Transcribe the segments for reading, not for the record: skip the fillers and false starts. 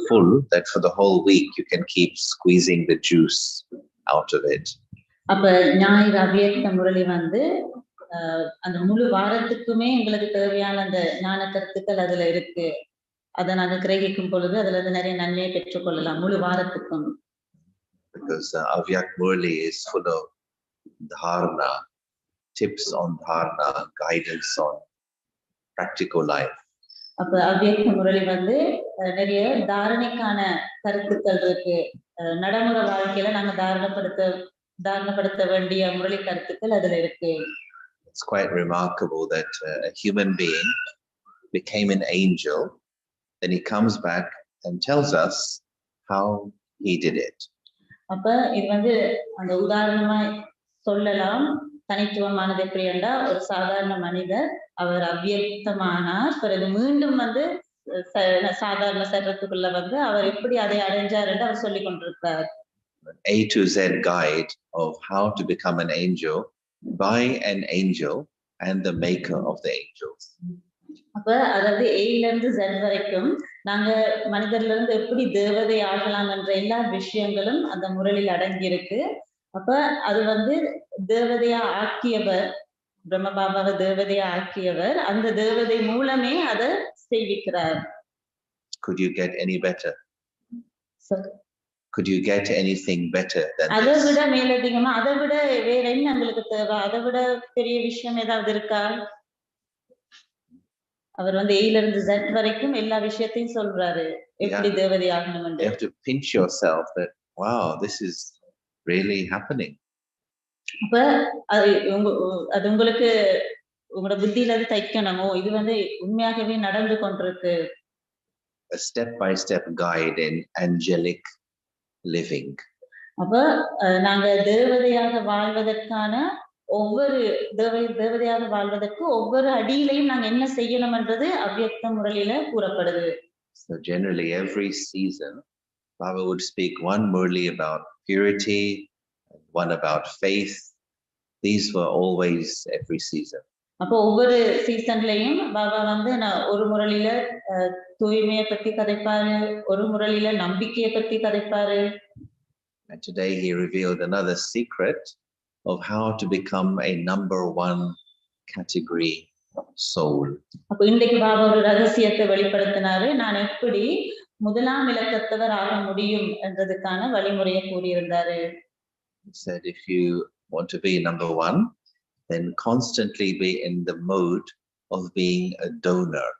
full that for the whole week you can keep squeezing the juice out of it. அப்ப ஞாயிறு அவ்யக்த முரளி வந்து அந்த முழு வாரத்துக்குமே எங்களுக்கு தேவையான அந்த ஞான கருத்துக்கள் அதுல இருக்கு. அதை நாங்க கிரகிக்கும் பொழுது அதுல இருந்து நிறைய நன்மையை பெற்றுக்கொள்ளலாம் முழு வாரத்துக்கும். Because Avyakth Murli is full of dharana, tips on dharana, guidance on practical life. அப்ப அவ்யக்த முரளி வந்து நிறைய தாரணைக்கான கருத்துக்கள் இருக்கு. நடைமுறை வாழ்க்கையில நாங்க தாரணப்படுத்த வேண்டிய முரளி கருத்துக்கள் அதுல இருக்கு. It's quite remarkable that a human being became an angel, then he comes back and tells us how he did it. அப்ப இது வந்து அந்த உதாரணமா சொல்லலாம். தனித்துவமானது எப்படி என்றால் ஒரு சாதாரண மனிதர் அவர் அவ்யக்தமானார், பிறகு மீண்டும் வந்து சாதாரண சரீரத்துக்குள்ள வந்து அவர் எப்படி அதை அடைஞ்சார் என்று அவர் சொல்லிக் கொண்டிருக்கிறார். A to Z guide of how to become an angel by an angel and the maker of the angels. அப்ப அதாவது ஏல இருந்து Z வரைக்கும் நாங்க மனிதர்ல இருந்து எப்படி தேவதை ஆகலாம் என்ற எல்லா விஷயங்களும் அந்த முரளில் அடங்கி இருக்கு. அப்ப அது வந்து தேவதையா ஆக்கியவர், பிரம்ம பாபாவை தேவதையா ஆக்கியவர், அந்த தேவதை மூலமே அதை செய்விக்கிறார். Could you get any better? Sir. Could you get anything better than this? அதை விட மேலதிகமா அதை விட வேற என்ன உங்களுக்கு தேவை? அதை விட பெரிய விஷயம் ஏதாவது இருக்கா? அவர் வந்து ஏல இருந்து Z வரைக்கும் எல்லா விஷயத்தையும் சொல்றாரு எப்படி தேவதை ஆகணும் என்று. You have to pinch yourself that wow, this is really happening. அப்ப அது உங்களுக்கு உங்களோட புத்தியில அது தைக்கணுமோ இது வந்து உண்மையாகவே நடந்து கொண்டிருக்கு. A step by step guide in angelic living. அப்ப நாங்க தேவதையாக வாழ்வதற்கான ஒவ்வொரு தேவதையாக வாழ்வதற்கு ஒவ்வொரு அடியிலையும் நாங்க என்ன செய்யணும்ன்றது அவ்யக்த முரளியில கூறப்படுது. So generally every season Baba would speak one Murli about purity, one about faith. These were always every season. அப்ப ஒவ்வொரு சீசன்லயும் பாபா வந்து ஒரு முரளியில தூய்மையை பத்தி கதைப்பாரு, ஒரு முரளியில நம்பிக்கையை பத்தி கதைப்பாரு. And today he revealed another secret of how to become a number one category soul. அப்ப இன்னைக்கு பாபா ஒரு ரகசியத்தை வெளிப்படுத்தினாரு. நான் எப்படி முதலாம் இலக்கத்தவர் ஆக முடியும் என்றதுக்கான வழிமுறையை கூறியிருந்தாரு. He said if you want to be number one, then constantly be in the mode of being a donor.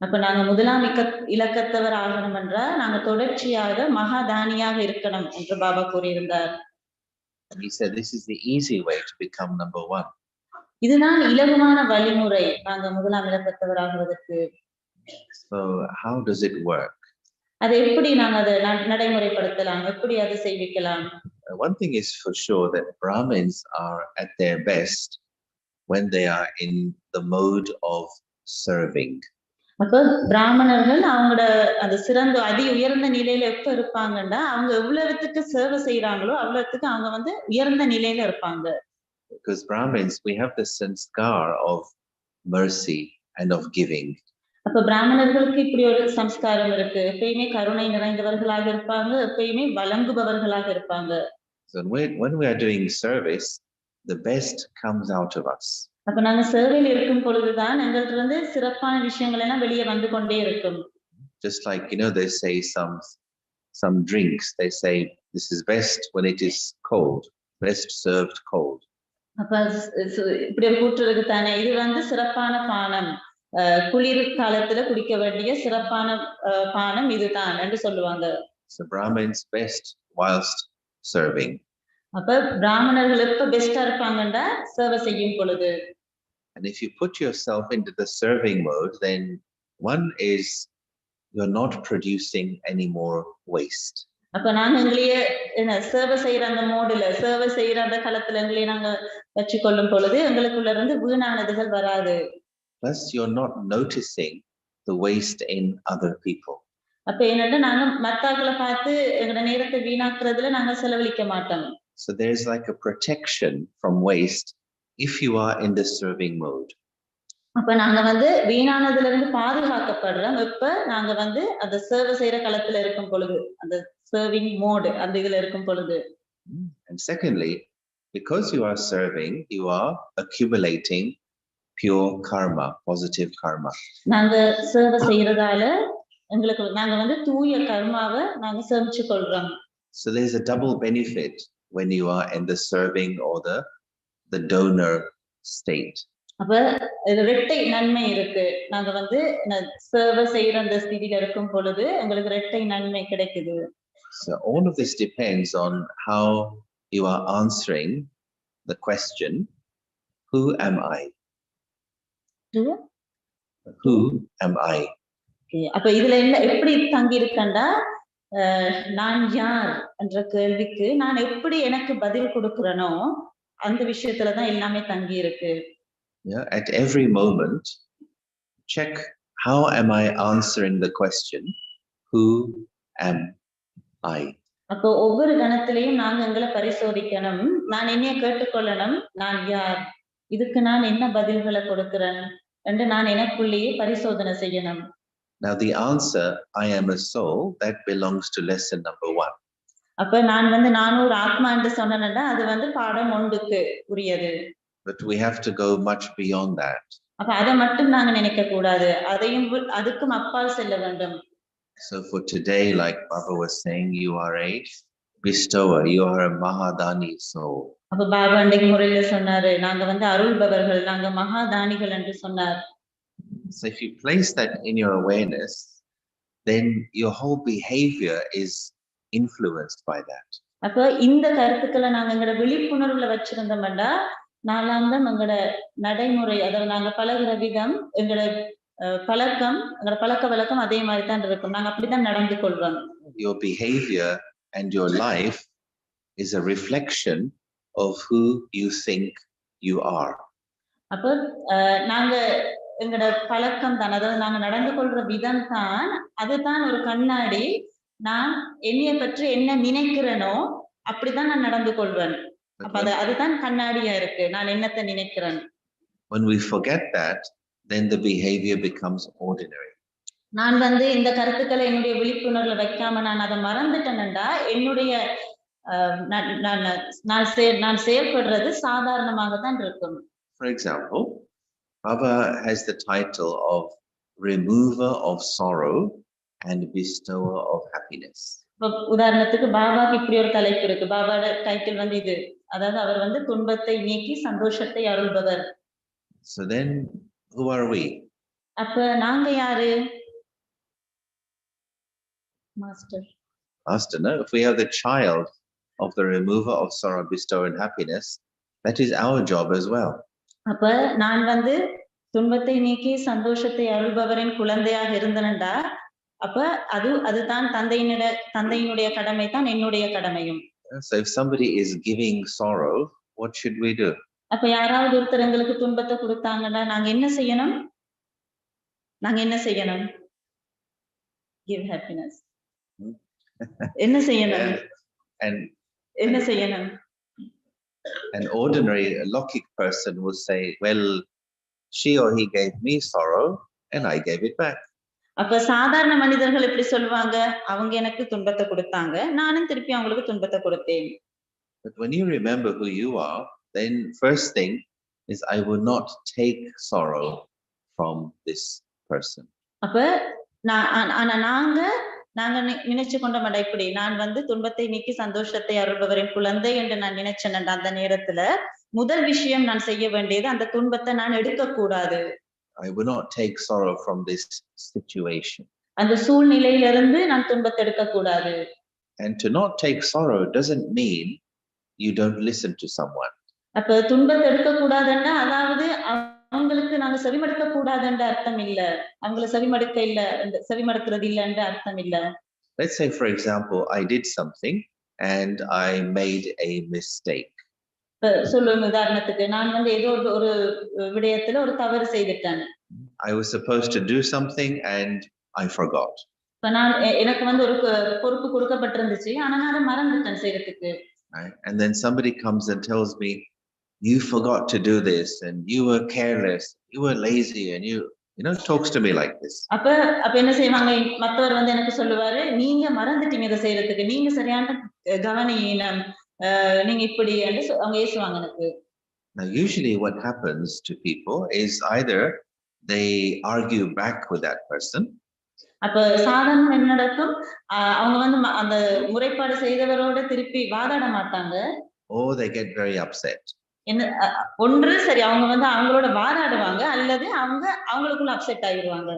அப்ப நாங்க முதலாம் இலக்கத்தவர் ஆகணும் என்றால் நாங்க தொடர்ச்சியாக மகாதானியாக இருக்கணும் என்று பாபா கூறியிருந்தார். He said this is the easy way to become number one. இதுதான் இலகுவான வழிமுறை நாங்க முதலாம் இலக்கத்தவர் ஆகுவதற்கு. So how does it work? அதை எப்படி நாங்க அதை நடைமுறைப்படுத்தலாம், எப்படி அதை செய்விக்கலாம்? One thing is for sure that Brahmins are at their best when they are in the mode of serving. அப்ப பிராமணர்கள் அவங்களோட அந்த சிறந்த அதி உயர்ந்த நிலையில எப்ப இருப்பாங்கன்னா அவங்க எவ்வளவுக்கு சேவை செய்யறாங்களோ அவ்வளவுக்கு அவங்க வந்து உயர்ந்த நிலையில இருப்பாங்க. Because Brahmins, we have the sanskar of mercy and of giving. அப்ப பிராமணர்களுக்கு இப்படி ஒரு சம்ஸ்காரம் இருக்கு. எப்பயுமே கருணை நிறைந்தவர்களாக இருப்பாங்க, எப்பயுமே வழங்குபவர்களாக இருப்பாங்க. So when we are doing service, the best comes out of us. அப்ப நாங்க சேவையில் இருக்கும் பொழுதுதான் எங்கள்ட்ட இருந்து சிறப்பான விஷயங்கள் எல்லாம் வெளியே வந்து கொண்டே இருக்கும். Just like they say some drinks, they say this is best when it is cold, best served cold. அப்ப இப்படி ஒரு கூற்று இருக்கு தானே, இது வந்து சிறப்பான பானம், குளிர் காலத்துல குடிக்க வேண்டிய சிறப்பான பானம் இதுதான் என்று சொல்லுவாங்க. So Brahmins best whilst serving. அப்ப பிராமணர்கள் எப்ப பெஸ்டா இருப்பாங்கன்னா சேவை செய்யும் பொழுது. And if you put yourself into the serving mode, then one is you're not producing any more waste. அப்ப நாங்க எங்களையே சேவை செய்யற அந்த மோடுல சேவை செய்யற அந்த களத்துல எங்களையே நாங்க வச்சுக்கொள்ளும் பொழுது எங்களுக்குள்ள இருந்து வீணானதுகள் வராது. Plus you're not noticing the waste in other people. அப்ப என்னன்னா நாங்க மத்தவங்களை பார்த்து எங்களோட நேரத்தை வீணாக்குறதுல நாங்க செலவழிக்க மாட்டோம். So there's like a protection from waste if you are in the serving mode. அப்ப நாங்க வந்து வீணானதுல இருந்து பாதுகாக்கப்படுறோம். இப்ப நாங்க வந்து அந்த சேவை செய்யற களத்துல இருக்கும் பொழுது, அந்த சர்விங் மோட் அந்த இதுல இருக்கும் பொழுது. And secondly, because you are serving, you are accumulating pure karma, positive karma. நாங்க சேவை செய்யறதால எங்களுக்கு நாங்க வந்து தூய கர்மாவை நாங்க சேமிச்சு கொள்றோம். So there's a double benefit when you are in the serving or the donor state. அப்ப இரட்டை நன்மை இருக்கு. நாங்க வந்து சேவை செய்யற அந்த ஸ்திதியில இருக்கும் பொழுது எங்களுக்கு இரட்டை நன்மை கிடைக்குது. So all of this depends on how you are answering the question, who am I? Who am I? அப்ப இதுல என்ன எப்படி தங்கி இருக்கண்டா, நான் யார் என்ற கேள்விக்கு நான் எப்படி எனக்கு பதில் கொடுக்கிறனோ அந்த விஷயத்துல தான் எல்லாமே தங்கி இருக்கு. Yeah, at every moment, check how am I answering the question, who am I? அப்போ ஒவ்வொரு கணத்திலையும் நாங்க எங்களை பரிசோதிக்கணும். நான் என்னைய கேட்டுக்கொள்ளணும், நான் யார், இதுக்கு நான் என்ன பதில்களை கொடுக்கிறேன் என்று நான் எனக்குள்ளேயே பரிசோதனை செய்யணும். Now the answer, I am a soul, that belongs to lesson number 1. அப்ப நான் வந்து நானும் ஒரு ஆத்மா என்று சொன்னேன்னா அது வந்து பாடம் 1க்கு உரியது. But we have to go much beyond that. அப்ப அதை மட்டும் நாங்க நினைக்க கூடாது, அதையும் அதுக்கும் அப்பால் செல்ல வேண்டும். So for today, like Baba was saying, you are a bestower, you are a mahadani soul. அப்ப பாபா அன்றைக்கு முறையில சொன்னாரு, நாங்க வந்து அருள்பவர்கள், நாங்க மகாதானிகள் என்று சொன்னார். So if you place that in your awareness, then your whole behavior is influenced by that. அப்ப இந்த கருத்துக்களை நாங்க எங்களோட விழிப்புணர்வுல வச்சிருந்தோம்னா நாளாந்தம் எங்களோட நடைமுறை, அதாவது நாங்க பழகுற விதம், எங்களோட பழக்கம், எங்களோட பழக்க வழக்கம் அதே மாதிரி தான் இருக்கும். நாங்க அப்படிதான் நடந்து கொள்வோம். Your behavior and your life is a reflection of who you think you are. அப்ப நாங்க எங்களோட பழக்கம் தான், அதாவது நாங்க நடந்து கொள்ற விதம் தான், அதுதான் ஒரு கண்ணாடி. நான் என்னைய பற்றி என்ன நினைக்கிறேனோ அப்படிதான் நான் நடந்து கொள்வேன். அப்ப அதுதான் கண்ணாடியா இருக்கு, நான் என்னத்தை நினைக்கிறேன். When we forget that, then the behavior becomes ordinary. நான் வந்து இந்த கருத்துக்களை என்னுடைய விழிப்புணர்வுல வைக்காம நான் அதை மறந்துட்டேன்டா என்னுடைய நான் செயல்படுறது சாதாரணமாக தான் இருக்கும். For example, Baba has the title of remover of sorrow and bestower of happiness. உதாரணத்துக்கு பாபாக்கு இப்படி ஒரு தலைப்பு இருக்கு. பாபாவோட டைட்டில் வந்து இது, அதாவது அவர் வந்து துன்பத்தை நீக்கி சந்தோஷத்தை அருள்பவர். So then who are we? அப்ப நாங்க யாரு? Master. No? If we are the child of the remover of sorrow, bestower and happiness, that is our job as well. அப்ப நான் வந்து துன்பத்தை நீக்கி சந்தோஷத்தை அருள்பவரின் குழந்தையாக இருந்தனண்டா, அப்ப அதுதான் தந்தையினுடைய கடமை தான் என்னுடைய கடமையும். So if somebody is giving sorrow, what should we do? அப்ப யாராவது ஒருத்தர் எங்களுக்கு துன்பத்தை கொடுத்தாங்கன்னா நாங்க என்ன செய்யணும்? Give happiness. என்ன செய்யணும்? என்ன செய்யணும்? An ordinary Lokik person would say, well, she or he gave me sorrow and I gave it back. அப்ப சாதாரண மனிதர்கள் எப்படி சொல்வாங்க? அவங்க எனக்கு துன்பத்தை கொடுத்தாங்க, நானும் திருப்பி அவங்களுக்கு துன்பத்தை கொடுத்தேன். But when you remember who you are, then first thing is I will not take sorrow from this person. அப்ப நாங்க நினைச்சு கொண்ட மாட்டோம் இப்படி, நான் வந்து துன்பத்தை நீக்கி சந்தோஷத்தை அருள்பவரின் குழந்தை என்று நான் நினைச்சேன். அந்த நேரத்துல முதல் விஷயம் நான் செய்ய வேண்டியது அந்த துன்பத்தை நான் எடுக்க கூடாது. I will not take sorrow from this situation. அந்த சூழ்நிலையிலிருந்து நான் துன்பத்தை எடுக்க கூடாது. And to not take sorrow doesn't mean you don't listen to someone. அப்ப துன்பத்தை எடுக்க கூடாதுன்னா அதாவது அவங்களுக்கு நாங்க செவிமடுக்க கூடாதுன்ற அர்த்தம் இல்ல, அவங்கள செவிமடுக்கிறது இல்லைன்ற அர்த்தம் இல்ல. Let's say for example I did something and I made a mistake. சொல்லுங்க, உதாரணத்துக்கு நான் வந்து ஏதோ ஒரு விடயத்துல ஒரு தவறு செய்துட்டேன். I was supposed to do something and I forgot. நான் எனக்கு வந்து ஒரு பொறுப்பு கொடுக்கப்பட்டிருந்துச்சு, ஆனா நான் அதை மறந்துட்டேன் செய்யறதுக்கு. And then somebody comes and tells me, you forgot to do this and you were careless, you were lazy, and you know, talks to me like this. அப்ப அப்ப என்ன செய்வாங்க, மத்தவர் வந்து எனக்கு சொல்லுவாரு, நீங்க மறந்துட்டீங்க இதை செய்யறதுக்கு, நீங்க சரியான கவனியீனம், நீங்க இப்படி என்று அவங்க ஏசுவாங்க எனக்கு. Now usually what happens to people is either they argue back with that person. அப்ப சாதாரண என்ன நடக்கும், அவங்க வந்து அந்த முறைப்பாடு செய்தவரோட திருப்பி வாதாட மாட்டாங்க. Or they get very upset. என்ன ஒன்று சரி, அவங்க வந்து அவங்களோட வாதாடுவாங்க, அல்லது அவங்க அவங்களுக்குள்ள அப்செட் ஆகிடுவாங்க.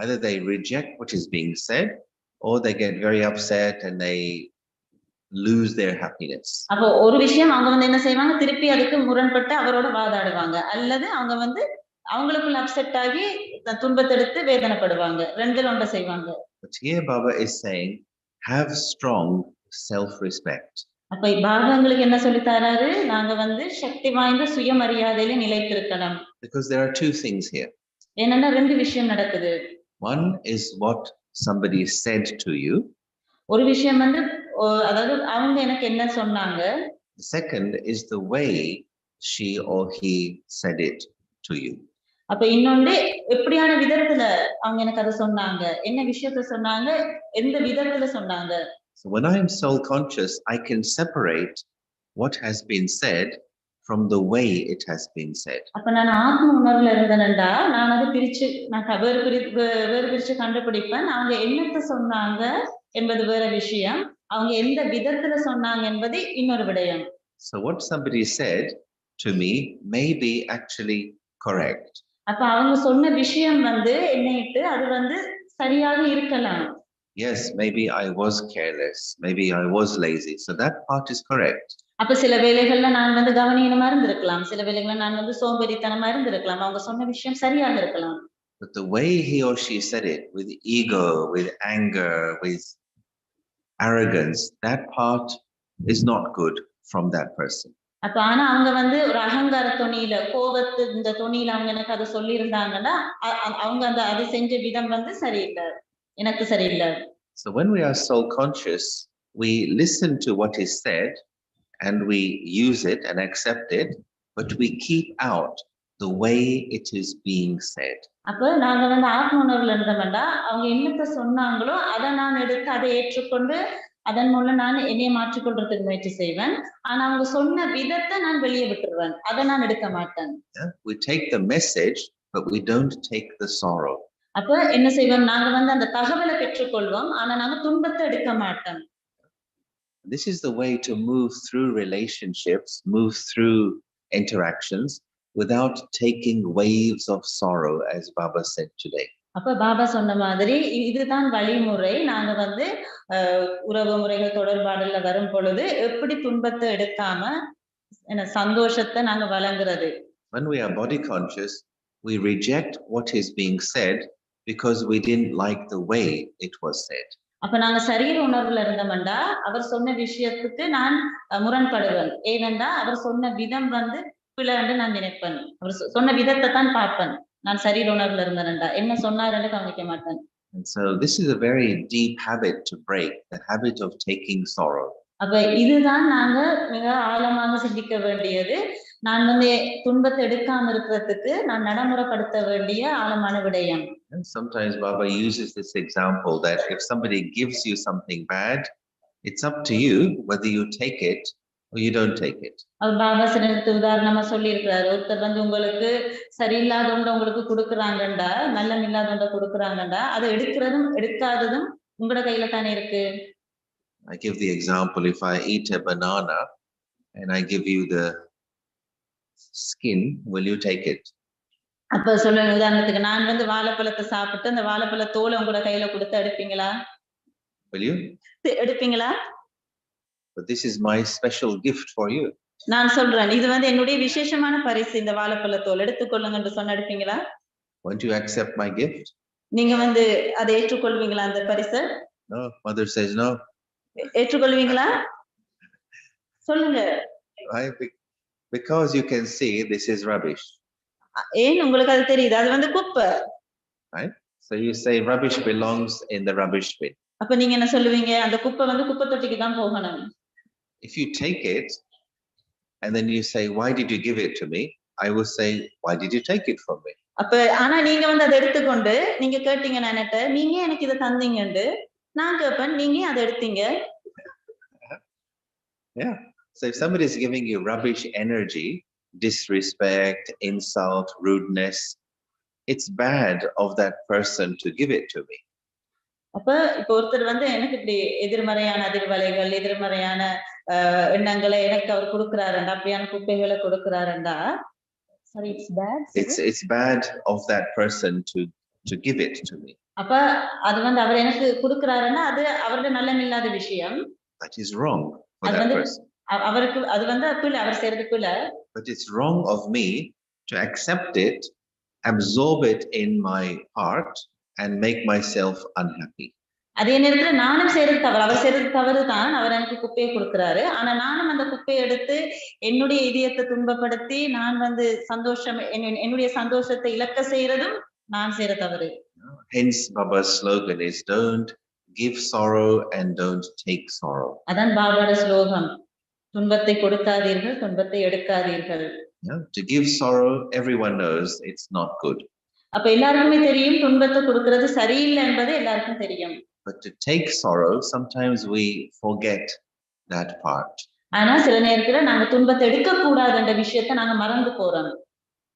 Either they reject what is being said, or they get very upset and they lose their happiness. அப்போ ஒரு விஷயம் அவங்க வந்து என்ன செய்வாங்க, திருப்பி அதுக்கு முரண்பட்டு அவரோட வாதாடுவாங்க, அல்லது அவங்க வந்து அவங்களுக்குள்ள அப்செட் ஆகி துன்பத்தை எடுத்து வேதனைப்படுவாங்க. ரெண்டுல ஒன்றை செய்வாங்க. But here Baba is saying, have strong self-respect. அப்ப பாபாங்களுக்கு என்ன சொல்லி தராரு, நாங்க வந்து சக்தி வாய்ந்த சுயமரியாதையில நிலைத்திருக்கணும். Because there are two things here. என்னன்னா ரெண்டு விஷயம் நடக்குது. One is what somebody said to you. ஒரு விஷயம் வந்து அதாவது அவங்க எனக்கு என்ன சொன்னாங்க. The second is the way she or he said it to you. அப்ப இன்னொன்று எப்படியான விதத்துல அவங்க எனக்கு அதை சொன்னாங்க, என்ன விஷயத்தை சொன்னாங்க, எந்த விதத்துல சொன்னாங்க. So when I am soul conscious, I can separate what has been said from the way it has been said. அப்ப நான் ஆத்ம உணர்வுல இருந்தேன்டா, நான் அதை பிரிச்சு நான் வேறு பிரிச்சு கண்டுபிடிப்பேன். அவங்க என்னத்தை சொன்னாங்க என்பது வேற விஷயம், அவங்க எந்த விதத்துல சொன்னாங்க என்பது இன்னொரு விடயம். So what somebody said to me may be actually correct. அப்ப அவங்க சொன்ன விஷயம் வந்து என்னைட்டு அது வந்து சரியாக இருக்கலாம். Yes, maybe I was careless, maybe I was lazy, so that part is correct. அப்ப சில வேளைகள்ல நான் வந்து கவனியமா இருந்திருக்கலாம், சில வேளைகள்ல நான் வந்து சோம்பேறித்தனமா இருந்திருக்கலாம், அவங்க சொன்ன விஷயம் சரியாக இருக்கலாம். But the way he or she said it, with ego, with anger, with arrogance, that part is not good from that person. அப்ப ஆனா அவங்க வந்து ஒரு அகங்கார தொனியில, கோபத்து இந்த தொனியில அவங்க எனக்கு அதை சொல்லி இருந்தாங்கன்னா, அவங்க அந்த அதை செஞ்ச விதம் வந்து சரியில்லை, எனக்கு சரியில்லை. So when we are soul conscious, we listen to what is said and we use it and accept it, but we keep out the way it is being said. அப்ப நாங்க வந்து ஆத்ம உணர்வுல இருந்தோம்னா, அவங்க என்னத்தை சொன்னாங்களோ அதை நான் எடுத்து அதை ஏற்றுக்கொண்டு அதன் மூலம் நான் என்னைய மாற்றிக்கொள்றதுக்கு முயற்சி செய்வேன். ஆனா அவங்க சொன்ன விதத்தை நான் வெளியே விட்டுருவேன், அதை நான் எடுக்க மாட்டேன். We take the message, but we don't take the sorrow. அப்ப என்ன செய்வோம், நாங்க வந்து அந்த தகவலை பெற்றுக்கொள்வோம், ஆனா நாங்க துன்பத்தை எடுக்க மாட்டோம். This is the way to move through relationships, move through interactions without taking waves of sorrow, as Baba said today. அப்ப பாபா சொன்ன மாதிரி இதுதான் வழிமுறை. நாங்க வந்து உறவு முறைகள் தொடர்பாடுல வரும் பொழுது எப்படி துன்பத்தை எடுக்காம சந்தோஷத்தை நாங்க வழங்குறது. When we are body conscious, we reject what is being said because we didn't like the way it was said. அப்ப நாங்க சரீர உணர்வுல இருந்தோம்டா, அவர் சொன்ன விஷயத்துக்கு நான் முரண்படுவேன். ஏனென்றா அவர் சொன்ன விதம் வந்து பிழைன்னு நான் நினைப்பேன், அவர் சொன்ன விதத்தை தான் பார்ப்பேன். நான் சரீர உணர்வுல இருந்தேன்டா, என்ன சொன்னாருன்னு கவனிக்க மாட்டேன். And so this is a very deep habit to break, the habit of taking sorrow. அப்ப இதுதான் நாங்க மிக ஆழமாக சிந்திக்க வேண்டியது. நான் வந்து துன்பத்தை எடுக்காம இருக்கிறதுக்கு நான் நடைமுறைப்படுத்த வேண்டிய ஆழமான விடயம். And sometimes Baba uses this example that if somebody gives you something bad, it's up to you whether you take it or you don't take it. Baba சில உதாரணமா சொல்லி இருக்கிறாரு, ஒருத்தர் வந்து உங்களுக்கு சரியில்லாத ஒன்றை உங்களுக்கு கொடுக்குறாங்கண்டா, நல்லம் இல்லாத ஒன்றை கொடுக்குறாங்கண்டா, அதை எடுக்கிறதும் எடுக்காததும் உங்களோட கையில தானே இருக்கு. I give the example, if I eat a banana and I give you the skin, will you take it? அப்ப சொல்லுங்க, உதாரணத்துக்கு நான் வந்து வாழைப்பழத்தை சாப்பிட்டு அந்த வாழைப்பழ தோலை உங்களோட கையில கொடுத்து எடுப்பீங்களா? Will you? எடுப்பீங்களா? But this is my special gift for you. நான் சொல்றேன், இது வந்து என்னுடைய விசேஷமான பரிசு, இந்த வாழைப்பழ தோல் எடுத்துக்கொள்ளுங்க என்று சொன்ன எடுப்பீங்களா? Won't you accept my gift? நீங்க வந்து அதை ஏற்றுக்கொள்வீங்களா அந்த பரிசு? No, mother says no. ஏற்றுக்கொள்வீங்களா? சொல்லுங்க. Because you can see this is rubbish. ஏன் உங்களுக்கு அது தெரியுது, அது வந்து குப்பை. Right? So you say rubbish belongs in the rubbish bin. அப்ப நீங்க என்ன சொல்லுவீங்க, அந்த குப்பை வந்து குப்பை தொட்டிக்கு தான் போகணும். If you take it, and then you say, why did you give it to me? I will say, why did you take it from me? அப்ப ஆனா நீங்க வந்து அதை எடுத்துக்கொண்டு நீங்க கேட்டீங்க நான்ட்ட, நீங்க எனக்கு இதை தந்தீங்கன்னு நான் கேட்பேன், நீங்க அதை எடுத்தீங்க. Yeah. So if somebody is giving you rubbish energy, disrespect, insult, rudeness, it's bad of that person to give it to me. அப்ப இப்ப ஒருத்தர் வந்து எனக்கு இப்படி எதிர்மறையான அதிர்வலைகள், எதிர்மறையான எண்ணங்களை எனக்கு அவர் கொடுக்கிறாருண்டா, அப்படியான குப்பைகளை கொடுக்கிறாருண்டா, sorry, it's bad. It's bad of that person to give it to me. அப்ப அது வந்து அவர் எனக்கு கொடுக்கிறாருன்னா அது அவருடைய நல்லமில்லாத விஷயம். That is wrong for that person. அவருக்கு அது வந்து பிழை, அவர் செய்யறதுக்குள்ள. But it's wrong of me to accept it, absorb it in my heart and make myself unhappy. அதே நேரத்துல நானும் செய்யறது தவறு, அவர் செய்யறது தவறு தான். அவர் எனக்கு குப்பையை கொடுக்கிறாரு, ஆனா நானும் அந்த குப்பையை எடுத்து என்னுடைய இதயத்தை துன்பப்படுத்தி நான் வந்து சந்தோஷம், என்னுடைய சந்தோஷத்தை இழக்க செய்யறதும் நான் செய்யற தவறு. Hence Baba's slogan is, don't give sorrow and don't take sorrow. அதான் பாபாவோட ஸ்லோகம், துன்பத்தை கொடுக்காதீர்கள், துன்பத்தை எடுக்காதீர்கள். To give sorrow, everyone knows it's not good. அப்ப எல்லாருக்குமே தெரியும் துன்பத்தை கொடுக்கிறது சரியில்லை என்பது எல்லாருக்கும் தெரியும். But to take sorrow, sometimes we forget that part. ஆனா சில நேரத்துல நாங்க துன்பத்தை எடுக்க கூடாதுன்ற விஷயத்தை நாங்க மறந்து போறோம்.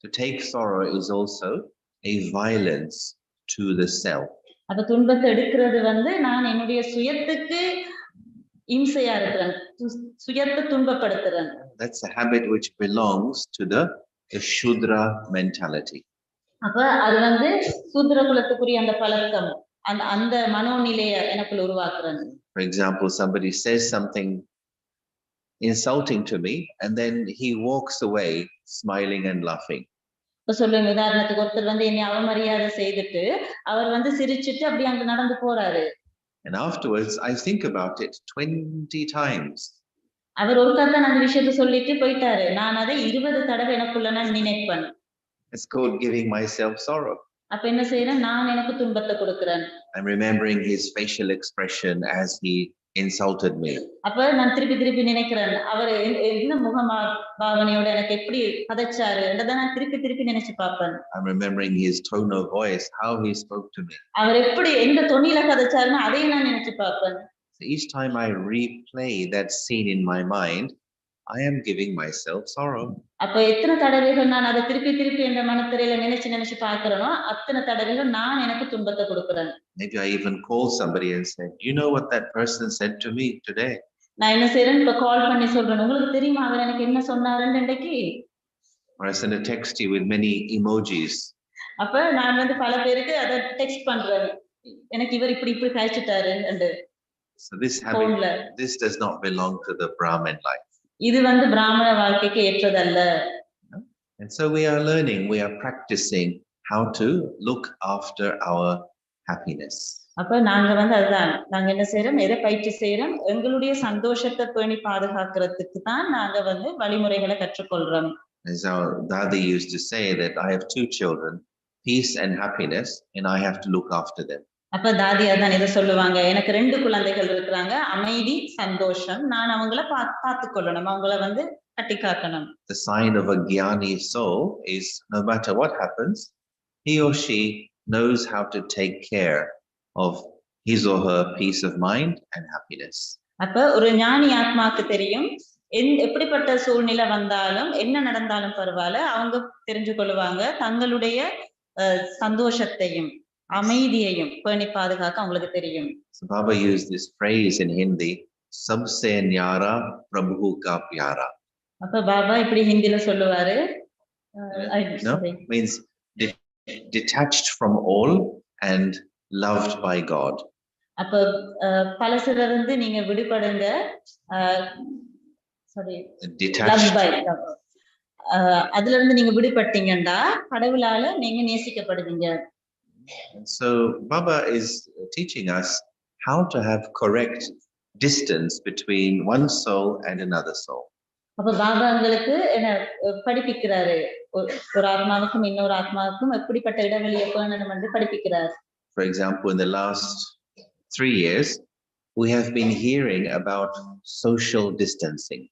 To take sorrow is also a violence to the self. அப்ப துன்பத்தை எடுக்கிறது வந்து நான் என்னுடைய சுயத்துக்கு இம்சையா இருக்கிறேன், சுயத்தை துன்பப்படுத்துறேன். That's a habit which belongs to the Shudra mentality. அப்ப அது வந்து சூத்ர குலத்துக்குரிய அந்த பழக்கம், அந்த மனோநிலையை எனக்குள்ள உருவாக்குறேன். For example, somebody says something insulting to me and then he walks away smiling and laughing. இப்ப சொல்லுங்க, உதாரணத்துக்கு ஒருத்தர் வந்து என்னை அவமரியாதை செய்துட்டு அவர் வந்து சிரிச்சிட்டு அப்படி அங்க நடந்து போறாரு. And afterwards I think about it 20 times. அவர் ஒரு கதை அந்த விஷயத்தை சொல்லிட்டு போயிட்டாரு, நான் அதை 20 தடவை எனக்குள்ள நான் நினைப்பேன். It's called giving myself sorrow. அப்ப என்ன செய்யறேன், நான் எனக்கு துன்பத்தை கொடுக்கிறேன். I'm remembering his facial expression as he insulted me. அப்ப நான் திருப்பி நினைக்கிறேன், அவர் என்ன முகபாவனையோட எனக்கு எப்படி கதைச்சாரு என்றதை நான் திருப்பி நினைச்சு பார்ப்பேன். I'm remembering his tone of voice, how he spoke to me. அவர் எப்படி எந்த தொனியில கதைச்சாருன்னு அதையும் நான் நினைச்சு பார்ப்பேன். So each time I replay that scene in my mind, I am giving myself sorrow. அப்ப எத்தனை தடவைகள் நான் அதை திருப்பி என்ற மனத்திரையில நினைச்சு பார்க்கிறேனோ அத்தனை தடவைகள் நான் எனக்கு துன்பத்தை கொடுக்கிறேன். Maybe I even call somebody and say, you know what that person said to me today? நான் என்ன செய்றேன், இப்ப கால் பண்ணி சொல்றேன், உங்களுக்கு தெரியுமா அவர் எனக்கு என்ன சொன்னாருன்னு இன்னைக்கு. Or I send a text to you with many emojis. அப்ப நான் வந்து பல பேருக்கு அதை டெக்ஸ்ட் பண்றேன், எனக்கு இவர் இப்படி கழிச்சிட்டாரு என்று. So this habit, this does not belong to the Brahmin life. இது வந்து பிராமண வாழ்க்கைக்கு ஏற்றதல்ல. And so we are learning, we are practicing how to look after our happiness. அப்ப நாங்க வந்து அதுதான் நாங்க என்ன செய்யறோம், எதை பயிற்சி செய்யறோம், எங்களுடைய சந்தோஷத்தை பேணி பாதுகாக்கிறதுக்கு தான் நாங்க வந்து வழிமுறைகளை கற்றுக்கொள்றோம். As our Dadi used to say that I have 2 children, peace and happiness, and I have to look after them. அப்ப தாதி அதான் இதை சொல்லுவாங்க, எனக்கு 2 குழந்தைகள் இருக்கிறாங்க, அமைதி சந்தோஷம், நான் அவங்கள பார்த்துக்கொள்ளணும், அவங்கள வந்து கட்டி காக்கணும். The sign of a Jnani soul is no matter what happens, he or she knows how to take care of his or her peace of mind and happiness. அப்ப ஒரு ஞானி ஆத்மாக்கு தெரியும், எப்படிப்பட்ட சூழ்நிலை வந்தாலும் என்ன நடந்தாலும் பரவாயில்ல, அவங்க தெரிஞ்சு கொள்ளுவாங்க தங்களுடைய சந்தோஷத்தையும் அமைதியையும் பேணி பாதுகாக்க அவங்களுக்கு தெரியும். So Baba used this phrase in Hindi, sabse nyara prabhu ka pyara. அப்ப பாபா இப்படி ஹிந்தில சொல்லுவாரு, means detached from all and loved by God. அப்ப பலசில இருந்து நீங்க விடுபடுங்க, சாரி detached by அதுல இருந்து நீங்க விடுபட்டீங்கடா கடவுளால நீங்க நேசிக்கப்படுவீங்க. And so Baba is teaching us how to have correct distance between one soul and another soul. அப்ப பாபா உங்களுக்கு என்ன படிப்பிக்கிறாரு, ஒரு ஆத்மாவுக்கும் இன்னொரு ஆத்மாவுக்கும் எப்படிப்பட்ட இடைவெளியை பேணணும் என்று படிப்பிக்கிறார். For example, in the last 3 years we have been hearing about social distancing.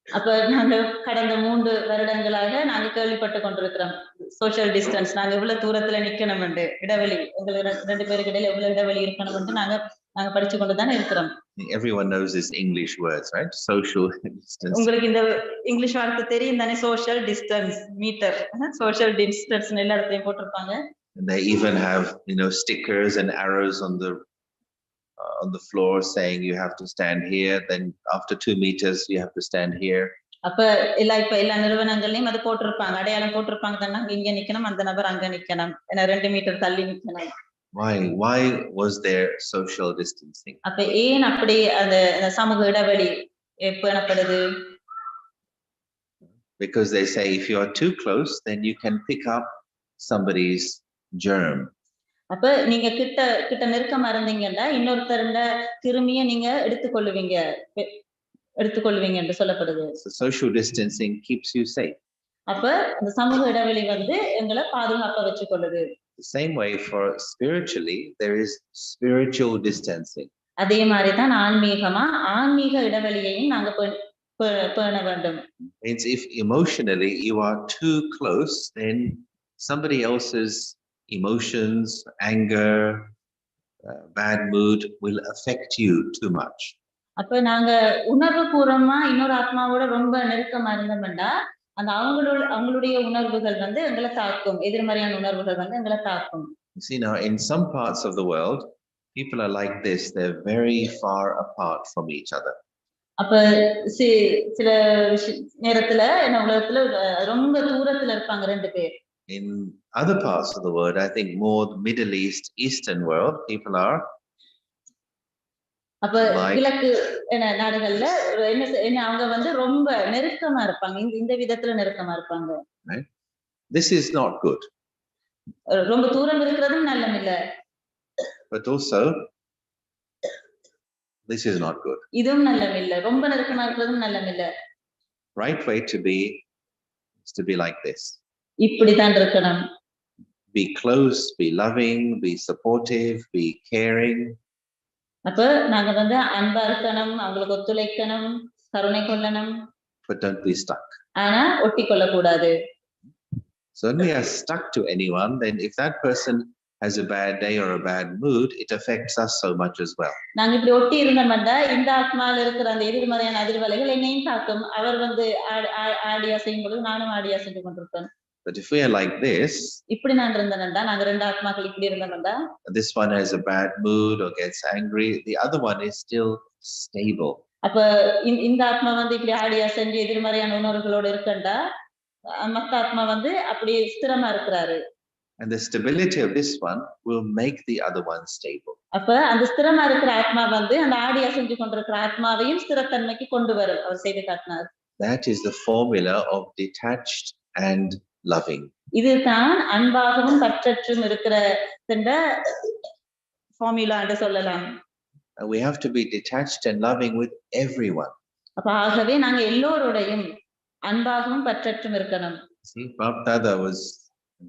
அப்ப நாங்க கடந்த 3 வருடங்களாக நாங்க கேள்விப்பட்டு கொண்டிருக்கிறோம் சோஷியல் டிஸ்டன்ஸ் நாங்க இவ்வளவு தூரத்துல நிக்கணும் இடைவெளி உங்களுக்கு 2 பேருக்கு இடையில எவ்வளவு இடைவெளி இருக்கணும் நாங்க நாங்க படிச்சு கொண்டுதானே இருக்கிறோம். Everyone knows this English words, right? Social distance. உங்களுக்கு இந்த இங்கிலீஷ் வார்த்தை தெரியும் தானே, social distance meter, social distance எல்லா இடத்துலயும் போட்டிருப்பாங்க. And they even have, stickers and arrows on the floor saying you have to stand here, then after 2 meters you have to stand here. அப்ப எல்லா நிறுவனங்கள்லயும் அது போட்டிருப்பாங்க, அடையாளம் போட்டிருப்பாங்க தானே, இங்க நிக்கணும், அந்த நபர் அங்க நிக்கணும், ஏன்னா 2 மீட்டர் தள்ளி நிக்கணும். Why was there social distancing? அப்ப ஏன் அப்படி அந்த சமூக இடைவெளி பேணப்படுது? Because they say if you are too close, then you can pick up somebody's germ. அப்ப நீங்க கிட்ட நெருக்கமா இருந்தீங்கன்னா இன்னொருத்தருடைய கிருமியை நீங்க எடுத்துக்கொள்ளுவீங்க என்று சொல்லப்படுது. So social distancing keeps you safe. அப்ப அந்த சமூக இடைவெளி வந்து எங்களை பாதுகாப்பா வச்சுக்கொள்ளுது. The same way for spiritually, there is spiritual distancing. அதே மாதிரி தான் ஆன்மீக இடைவெளியையும் நாங்க பேண வேண்டும். Means if emotionally you are too close, then somebody else's emotions, anger, bad mood will affect you too much. அப்ப நாங்க உணர்வுபூர்வமா இன்னொரு ஆத்மாவோட ரொம்ப நெருக்கமா இருந்தோம்னா அந்த அவங்களுடைய உணர்வுகள் வந்து எங்களை தாக்கும், எதிர்மறையான உணர்வுகள் வந்து எங்களை தாக்கும். You see, now in some parts of the world people are like this, they're very far apart from each other. அப்ப சில நேரத்துல உலகத்துல ரொம்ப தூரத்துல இருப்பாங்க ரெண்டு பேர். In other parts of the world, I think more Middle East, Eastern world, people are அப்ப கிழக்கு நாடுகள்ல அவங்க வந்து ரொம்ப நெருக்கமா இருப்பாங்க, இந்த விதத்துல நெருக்கமா இருப்பாங்க. This is not good. ரொம்ப தூரம் இருக்கிறதும் நல்லம் இல்ல. But also this is not good. இதுவும் நல்லம் இல்ல, ரொம்ப நெருக்கமா இருக்கிறதும் நல்லம் இல்ல. Right way to be is to be like this. இப்படி தான் இருக்கணும். Be close, be loving, be supportive, be caring. அப்ப நாங்க வந்து அன்பா இருக்கணும், அவங்களுக்கு ஒத்துழைக்கணும், கருணை கொள்ளணும். But don't be stuck. ஆனா ஒட்டி கொள்ள கூடாது. So when we are stuck to anyone, then if that person has a bad day or a bad mood, it affects us so much as well. நாங்க இப்படி ஒட்டி இருந்தோம்னா இந்த ஆத்மால இருக்கிற அந்த எதிர்மறையான அதிர்வலைகள் என்னையும் தாக்கும். அவர் வந்து ஆடியா செய்யும் பொழுது நானும் ஆடியா செஞ்சு கொண்டிருப்பேன். But if we are like this, இப்படி நான் இருந்தேன்டா, நாங்க ரெண்டு ஆத்மாக்கள் இப்படி இருந்தோம்டா, this one has a bad mood or gets angry, the other one is still stable. அப்ப இந்த ஆத்மா வந்து இப்படி ஆடியா செஞ்சு எதிர்மறையான உணர்வுகளோட இருக்கண்டா, மத்த ஆத்மா வந்து அப்படி ஸ்திரமா இருக்கிறாரு. And the stability of this one will make the other one stable. அப்ப அந்த ஸ்திரமா இருக்கிற ஆத்மா வந்து அந்த ஆடியா செஞ்சு கொண்டிருக்கிற ஆத்மாவையும் ஸ்திரத்தன்மைக்கு கொண்டு வரும், அவர் செய்து காட்டினார். That is the formula of detached and loving. இதுதான் அன்பாகவும் பற்றற்றும் இருக்கிற ஃபார்முலா என்று சொல்லலாம். We have to be detached and loving with everyone. அப்ப ஆகவே நாங்க எல்லோரோடையும் அன்பாகவும் பற்றற்றும் இருக்கணும். See, Bab Dada was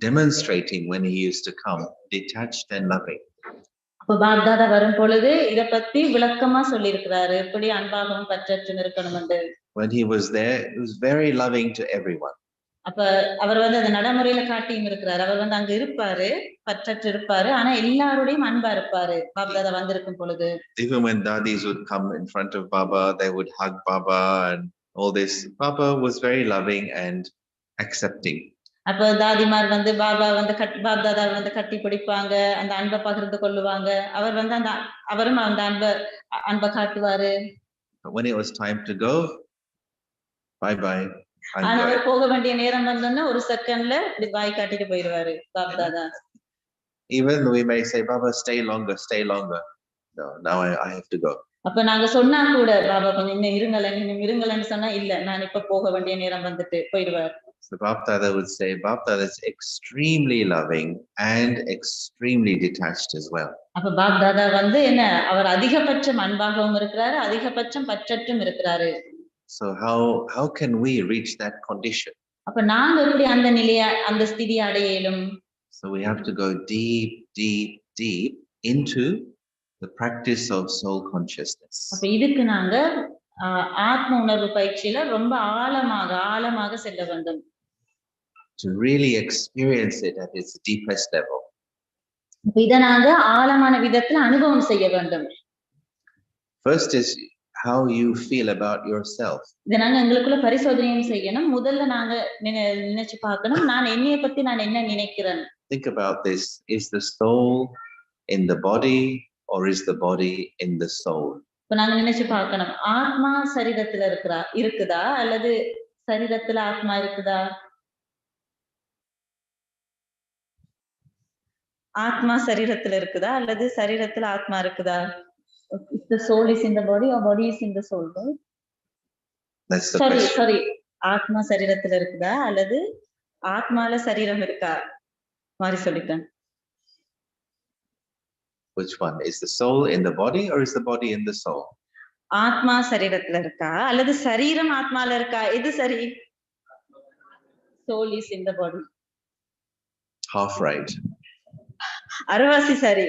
demonstrating when he used to come, detached and loving. அப்ப பாப் தாதா வரும் பொழுது இத பத்தி விளக்கமா சொல்லி இருக்கிறாரு, எப்படி அன்பாகவும் பற்றற்றும் இருக்கணும் என்று. When he was there, he was very loving to everyone. அப்ப அவர் வந்து அந்த நடைமுறையில காட்டியும் இருக்கிறார், அவர் வந்து அங்க இருப்பாரு, பற்றற்று இருப்பாரு, ஆனா எல்லாரோடையும் அன்பா இருப்பாரு பாப் தாதா வந்திருக்கும் பொழுது. Even when dadis would come in front of Baba, they would hug Baba and all this. Baba was very loving and accepting. அப்ப தாதிமார் வந்து பாபா வந்து பாப் தாதா வந்து கட்டி பிடிப்பாங்க, அந்த அன்பை பகிர்ந்து கொள்ளுவாங்க, அவர் வந்து அந்த அவரும் அந்த அன்பை காட்டுவாரு. When it was time to go, bye bye. ஆனா அவர் போக வேண்டிய நேரம் வந்தோன்னா ஒரு செகண்ட்ல இப்படி பாய் காட்டிட்டு போயிடுவாரு பாப் தாதா. Even we may say, Baba, stay longer, stay longer. No, now I have to go. அப்ப நாங்க சொன்னா கூட பாபா கொஞ்சம் இன்னும் இருங்களேன்னு சொன்னா இல்ல, நான் இப்ப போக வேண்டிய நேரம் வந்துட்டு போயிடுவார். So Bab Dada would say, Bab Dada is extremely loving and extremely detached as well. அப்ப பாப் தாதா வந்து அவர் அதிகபட்சம் அன்பாகவும் இருக்கிறாரு, அதிகபட்சம் பற்றற்றும் இருக்கிறாரு. So how can we reach that condition? அப்ப நாங்க எப்படி அந்த நிலையை அந்த ஸ்திதியை அடைய இயலும்? So we have to go deep into the practice of soul consciousness. அப்ப இதுக்கு நாங்க ஆத்ம உணர்வு பயிற்சியில ரொம்ப ஆழமாக செல்ல வேண்டும். To really experience it at its deepest level. இத நாங்க ஆழமான விதத்துல அனுபவம் செய்ய வேண்டும். First is how you feel about yourself. இத நாங்க எங்களுக்குள்ள பரிசோதனையும் செய்யணும். முதல்ல நாங்க நினைச்சு பார்க்கணும், நான் என்னைய பத்தி நான் என்ன நினைக்கிறேன். Think about this. Is the soul in the body or is the body in the soul? இப்ப நாங்க நினைச்சு பார்க்கணும், ஆத்மா சரீரத்துல இருக்குதா அல்லது சரீரத்துல ஆத்மா இருக்குதா? ஆத்மா சரீரத்துல இருக்குதா அல்லது சரீரத்துல ஆத்மா இருக்குதா? If the soul is in the body or body is in the soul, right? That's the question. Sorry. ஆத்மா சரீரத்துல இருக்குதா அல்லது ஆத்மால சரீரம் இருக்கா? மாறி சொல்லிட்டேன். Which one? Is the soul in the body or is the body in the soul? ஆத்மா சரீரத்துல இருக்கா அல்லது சரீரம் ஆத்மால இருக்கா? எது சரி? Soul is in the body. Half right. அரைவாசி சரி.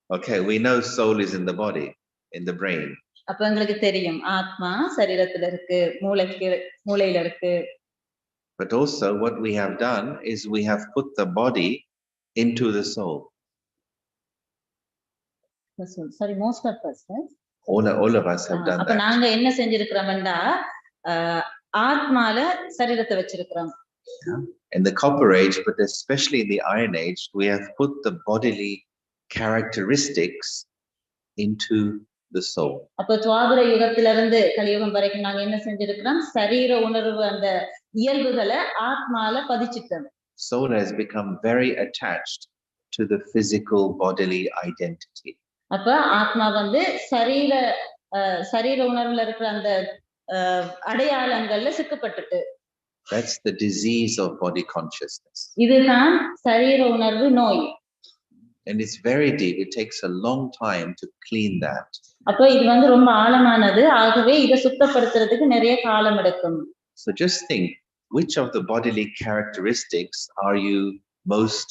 Okay, we know soul is in the body, in the brain. அப்ப உங்களுக்கு தெரியும் ஆத்மா சரீரத்துல இருக்கு, மூளையில இருக்கு. But also what we have done is we have put the body into the soul. The soul. Sorry, most of us, right? All of us have done அப்ப that. நாங்க என்ன செஞ்சிருக்கிறோம்னா ஆத்மால சரீரத்தை வச்சிருக்கிறோம். In the Copper Age, but especially in the Iron Age, we have put the bodily characteristics into the soul. அப்ப துவாபர யுகத்தில இருந்து கலியுகம் வரைக்கும் நாங்க என்ன செஞ்சிருக்கிறோம், சரீர உணர்வு அந்த இயல்புகளை ஆத்மால பதிச்சிட்டோம். Soul has become very attached to the physical bodily identity. அப்ப ஆத்மா வந்து சரீர உணர்வுல இருக்கிற அந்த அடையாளங்கள்ல சிக்கப்பட்டுட்டு. That's the disease of body consciousness. இதுதான் சரீர உணர்வு நோய். And it's very deep. It takes a long time to clean that. அப்ப இது வந்து ரொம்ப ஆழமானது, ஆகவே இத சுத்தப்படுத்துறதுக்கு நிறைய காலம் எடுக்கும். So just think, which of the bodily characteristics are you most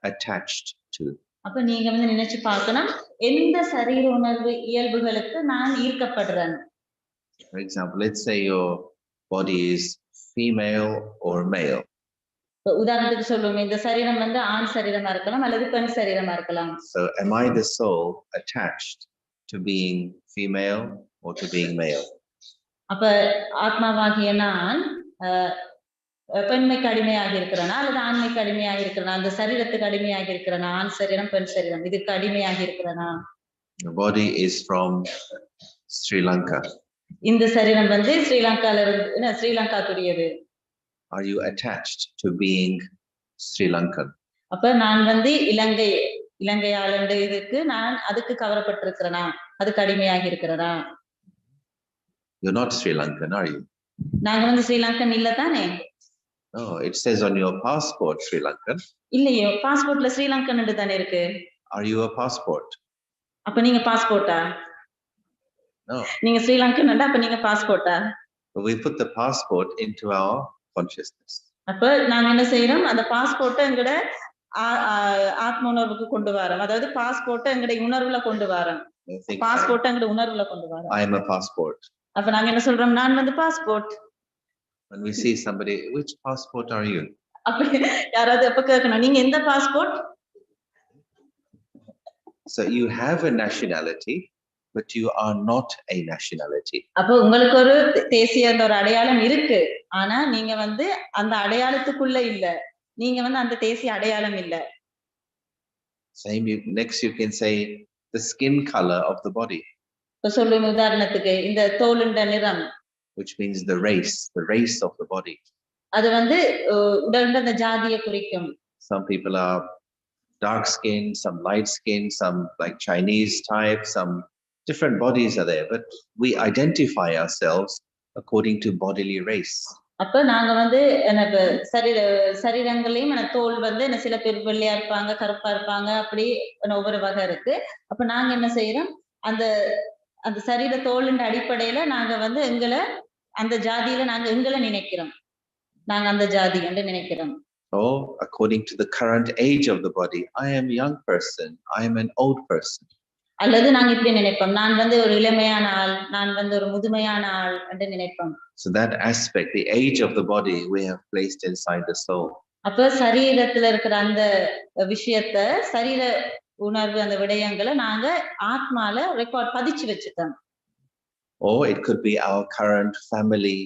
attached to? அப்ப நீங்க வந்து நினைச்சு பார்க்கணும், எந்த சரீர உணர்வு இயல்புகளுக்கு நான் ஈர்க்கப்படுறேன். For example, let's say your body is female or male. உதாரணத்துக்கு சொல்லுவோம், இந்த சரீரம் வந்து ஆண் சரீரமா இருக்கலாம் அல்லது பெண் சரீரமா இருக்கலாம். So am I the soul attached to being female or to being male? அப்ப ஆத்மாவாகிய நான் பெண்மைக்கு அடிமையாக இருக்கிறேனா அல்லது ஆண்மைக்கு அடிமையாக இருக்கிறேனா? அந்த சரீரத்துக்கு அடிமையாக இருக்கிறேனா? ஆண் சரீரம் பெண் சரீரம் இதுக்கு அடிமையாக இருக்கிறேனா? The body is from Sri Lanka. இந்த சரீரம் வந்து ஸ்ரீலங்கால இருந்து ஸ்ரீலங்காக்குரியது. Are you attached to being Sri Lankan? அப்ப நான் வந்து இலங்கை ஆளுண்டு இதுக்கு நான் அதுக்கு கவரப்பட்டிருக்கிறேனா? அதுக்கு அடிமையாக இருக்கிறேனா? You're not Sri Lankan, are you? நாங்க வந்து ஸ்ரீலங்கன் இல்ல தானே? No, it says on your passport Sri Lankan. இல்லையே, பாஸ்போர்ட்ல ஸ்ரீலங்கன் தானே இருக்கு. Are you a passport? அப்ப நீங்க பாஸ்போர்ட்டா? No. நீங்க ஸ்ரீலங்கன் அப்ப நீங்க பாஸ்போர்ட்டா? We put the passport into our consciousness. அப்ப நாங்க என்ன செய்யறோம், அந்த பாஸ்போர்ட்டை எங்கட ஆத்ம உணர்வுக்கு கொண்டு வரோம். அதாவது பாஸ்போர்ட்டை எங்கட உணர்வுல கொண்டு வரோம். பாஸ்போர்ட்டை எங்கட உணர்வுல கொண்டு வரோம். I am a passport. அப்ப நாங்க என்ன சொல்றோம், நான் வந்து passport. When we see somebody, which passport are you? அப்ப யாராவது எப்ப கேட்கணும், நீங்க எந்த passport? So you have a nationality, but you are not a nationality. அப்ப உங்களுக்கு ஒரு தேசிய ஒரு அடையாளம் இருக்கு, ஆனா நீங்க வந்து அந்த அடையாளத்துக்குள்ள இல்ல. நீங்க வந்து அந்த தேசிய அடையாளம் இல்ல. Same. Next you can say the skin color of the body. இப்ப சொல்லுங்க உதாரணத்துக்கு இந்த தோலுண்ட நிறம். Which means the race of the body. அது வந்து உடல்ல அந்த ஜாதியை குறிக்கும். Some people are dark skin, some light skin, some like Chinese type, some different bodies are there, but we identify ourselves according to bodily race. அப்ப நாங்க வந்து எனக்கு சரீரங்களையும் தோல் வந்து என்ன சில பேர் வெள்ளையா இருப்பாங்க, கருப்பா இருப்பாங்க, அப்படி ஒவ்வொரு வகை இருக்கு. அப்ப நாங்க என்ன செய்யறோம், அந்த அந்த சரீர தோலின் அடிப்படையில நாங்க வந்து எங்களை அந்த ஜாதியில நாங்க எங்களை நினைக்கிறோம். நாங்க அந்த ஜாதி என்று நினைக்கிறோம். Oh, according to the current age of the body, I am a young person, I am an old person. அல்லது நாங்க இப்படி நினைப்போம், நான் வந்து ஒரு இளமையான ஆள், நான் வந்து ஒரு முதுமையான ஆள் என்று நினைப்போம். So that aspect, the age of the body, we have placed inside the soul. அப்ப சரீரத்துல இருக்கிற அந்த விஷயத்த, சரீர உணர்வு அந்த விடயங்களை நாங்க ஆத்மால ரெக்கார்ட் பதிச்சு வச்சுட்டோம். Or it could be our current family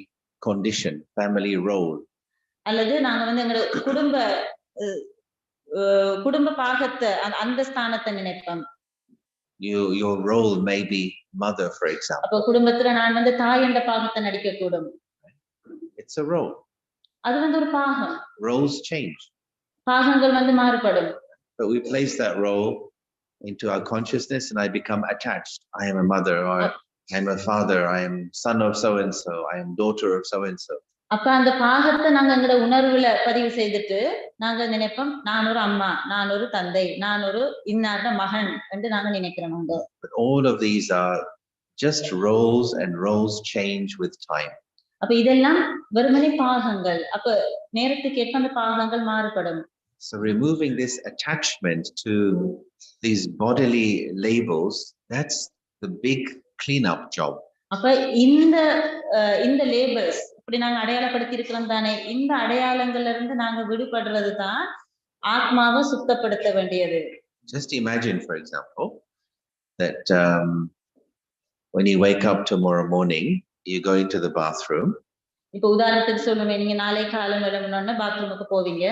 condition, family role. அல்லது நாங்க வந்து எங்களோட குடும்ப பாகத்தை அந்த ஸ்தானத்தை நினைப்போம். Your role may be mother, for example. அப்ப குடும்பத்துல நான் வந்து தாய் என்ற பாகத்தை நடிக்க கூடும். It's a role. அது வந்து ஒரு பாகம். Roles change. பாகங்கள் வந்து மாறுபடும். But we place that role into our consciousness and I become attached. I am a mother, or I am a father, I am son of so and so, I am daughter of so and so. அப்ப அந்த பாகத்தை நாங்க எங்களோட உணர்வுல பதிவு செய்துட்டு நாங்க நினைப்போம், நான் ஒரு அம்மா, நான் ஒரு தந்தை, நான் ஒரு இன்னார்ட மகன் என்று நாங்க நினைக்கிறோம். But all of these are just roles and roles change with time. அப்ப இதெல்லாம் வெறுமனே பாகங்கள். அப்ப நேரத்துக்கு ஏற்ப அந்த பாகங்கள் மாறுபடும். So removing this attachment to these bodily labels, that's the big cleanup job. அப்ப இந்த லேபல்ஸ் இப்படி நாங்க அடையாளப்படுத்தி இருக்கிறோம் தானே, இந்த அடையாளங்கள்ல இருந்து நாங்க விடுபடுறது தான் ஆத்மாவை சுத்தப்படுத்த வேண்டியது. Just imagine, for example, that when you wake up tomorrow morning, you go into the bathroom. இப்ப உதாரணத்துக்கு சொல்லுவேன், நீங்க நாளை காலம் எழும்புனோனே பாத்ரூமுக்கு போவீங்க.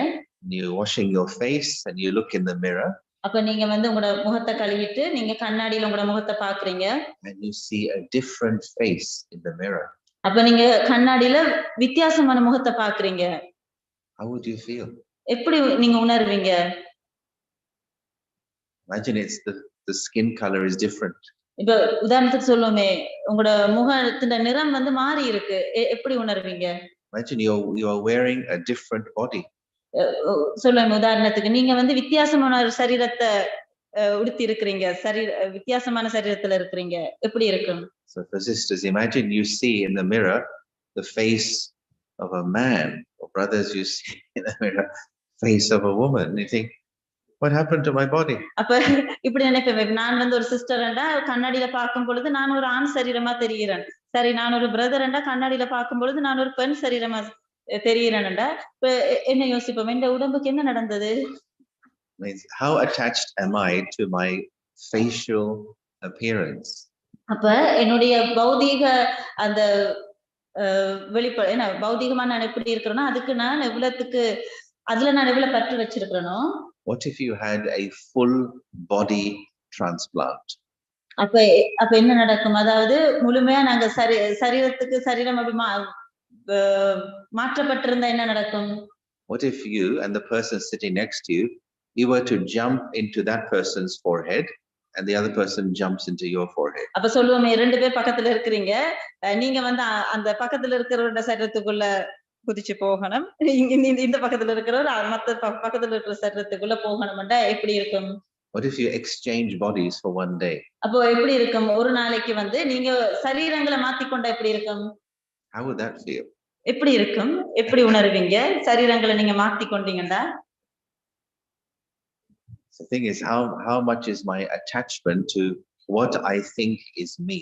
You're washing your face and you look in the mirror. அப்ப நீங்க வந்து உங்களோட முகத்தை கழுவிட்டு நீங்க கண்ணாடியில உங்களோட முகத்தை பாக்குறீங்க. And you see a different face in the mirror. அப்ப நீங்க கண்ணாடியில வித்தியாசமான முகத்தை பாக்குறீங்க. How would you feel? எப்படி நீங்க உணர்வீங்க? Imagine the skin color is different. இப்ப உதாரணத்துக்கு சொல்லுமே, உங்களோட முகத்தின் நிறம் வந்து மாறி இருக்கு, எப்படி உணர்வீங்க? Imagine you are wearing a different body. சொல்லுங்க உதாரணத்துக்கு நீங்க வந்து வித்தியாசமான ஒரு சரீரத்தை உடுத்தி இருக்கிறீங்க, வித்தியாசமான சரீரத்துல இருக்கிறீங்க, எப்படி இருக்கும்? So for sisters, imagine you see in the mirror the face of a man, or brothers, you see in the mirror face of a woman. You think, what happened to my body? அப்ப இப்படி நினைப்பேன், நான் வந்து ஒரு சிஸ்டர்ண்டா கண்ணாடியில பார்க்கும் பொழுது நான் ஒரு ஆண் சரீரமா தெரிகிறேன். சரி, நான் ஒரு பிரதர்ண்டா கண்ணாடியில பார்க்கும் பொழுது நான் ஒரு பெண் சரீரமா தெரிகிறேன்டா. இப்ப என்ன யோசிப்போம், இந்த உடம்புக்கு என்ன நடந்தது? How attached am I to my facial appearance? அப்ப என்னுடைய பௌதீக அந்த என்ன பௌதீகமா நான் எப்படி இருக்கிறேனோ அதுக்கு நான் அதுல நான் எவ்வளவு பற்று வச்சிருக்கிறேனோ. What if you had a full body transplant? அப்ப என்ன நடக்கும்? அதாவது முழுமையா நாங்க சரீரத்துக்கு சரீரம் அப்படி மாற்றப்பட்டிருந்தா என்ன நடக்கும்? What if you and the person sitting next to you were to jump into that person's forehead and the other person jumps into your forehead? அப்ப சொல்லுவோமே, ரெண்டு பேர் பக்கத்துல இருக்கிறீங்க, நீங்க வந்து அந்த பக்கத்துல இருக்கிறவரோட சரீரத்துக்குள்ள குதிச்சு போகணும், இந்த பக்கத்துல இருக்கிறவர் மத்த பக்கத்துல இருக்கிற சரீரத்துக்குள்ள போகணும்டா எப்படி இருக்கும்? What if you exchange bodies for one day? அப்போ எப்படி இருக்கும்? ஒரு நாளைக்கு வந்து நீங்க சரீரங்களை மாத்திக்கொண்டா எப்படி இருக்கும்? How would that feel? எப்படி இருக்கும்? எப்படி உணர்வீங்க சரீரங்களை நீங்க மாத்திக்கொண்டீங்கடா? The thing is, how much is my attachment to what I think is me?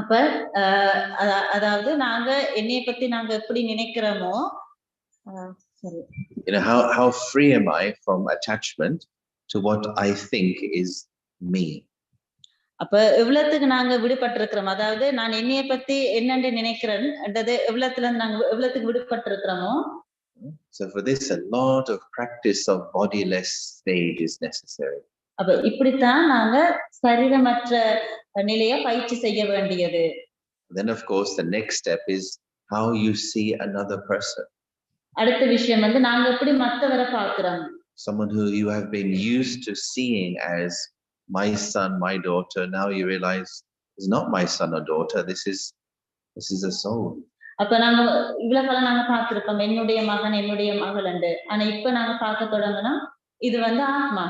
அப்ப அதாவது நாங்க என்னைய பத்தி நாங்க எப்படி நினைக்கிறோமோ, சரி, how free am I from attachment to what I think is me? அப்ப எவ்வளவுக்கு நாங்க விடுபட்டிருக்கிறோம், அதாவது நான் என்னைய பத்தி என்னன்னு நினைக்கிறேன் என்றது எவ்வளவுக்கு விடுபட்டிருக்கிறோமோ. So for this, a lot of practice of bodiless stage is necessary. அப்ப இப்படித்தான் நாங்க சரீரமற்ற நிலையை பயிற்சி செய்ய வேண்டியது. Then of course the next step is how you see another person. அடுத்த விஷயம் வந்து நாங்க எப்படி மற்றவரை பார்க்கிறோம். Someone who you have been used to seeing as my son, my daughter, now you realize is not my son or daughter, this is a soul. அப்ப நாங்க இவ்வளவு காலம் நாங்க பார்த்திருக்கோம் என்னுடைய மகன் என்னுடைய மகள் என்று, ஆனா இப்ப நாங்க பார்க்க தொடங்கணும் இது வந்து ஆத்மா.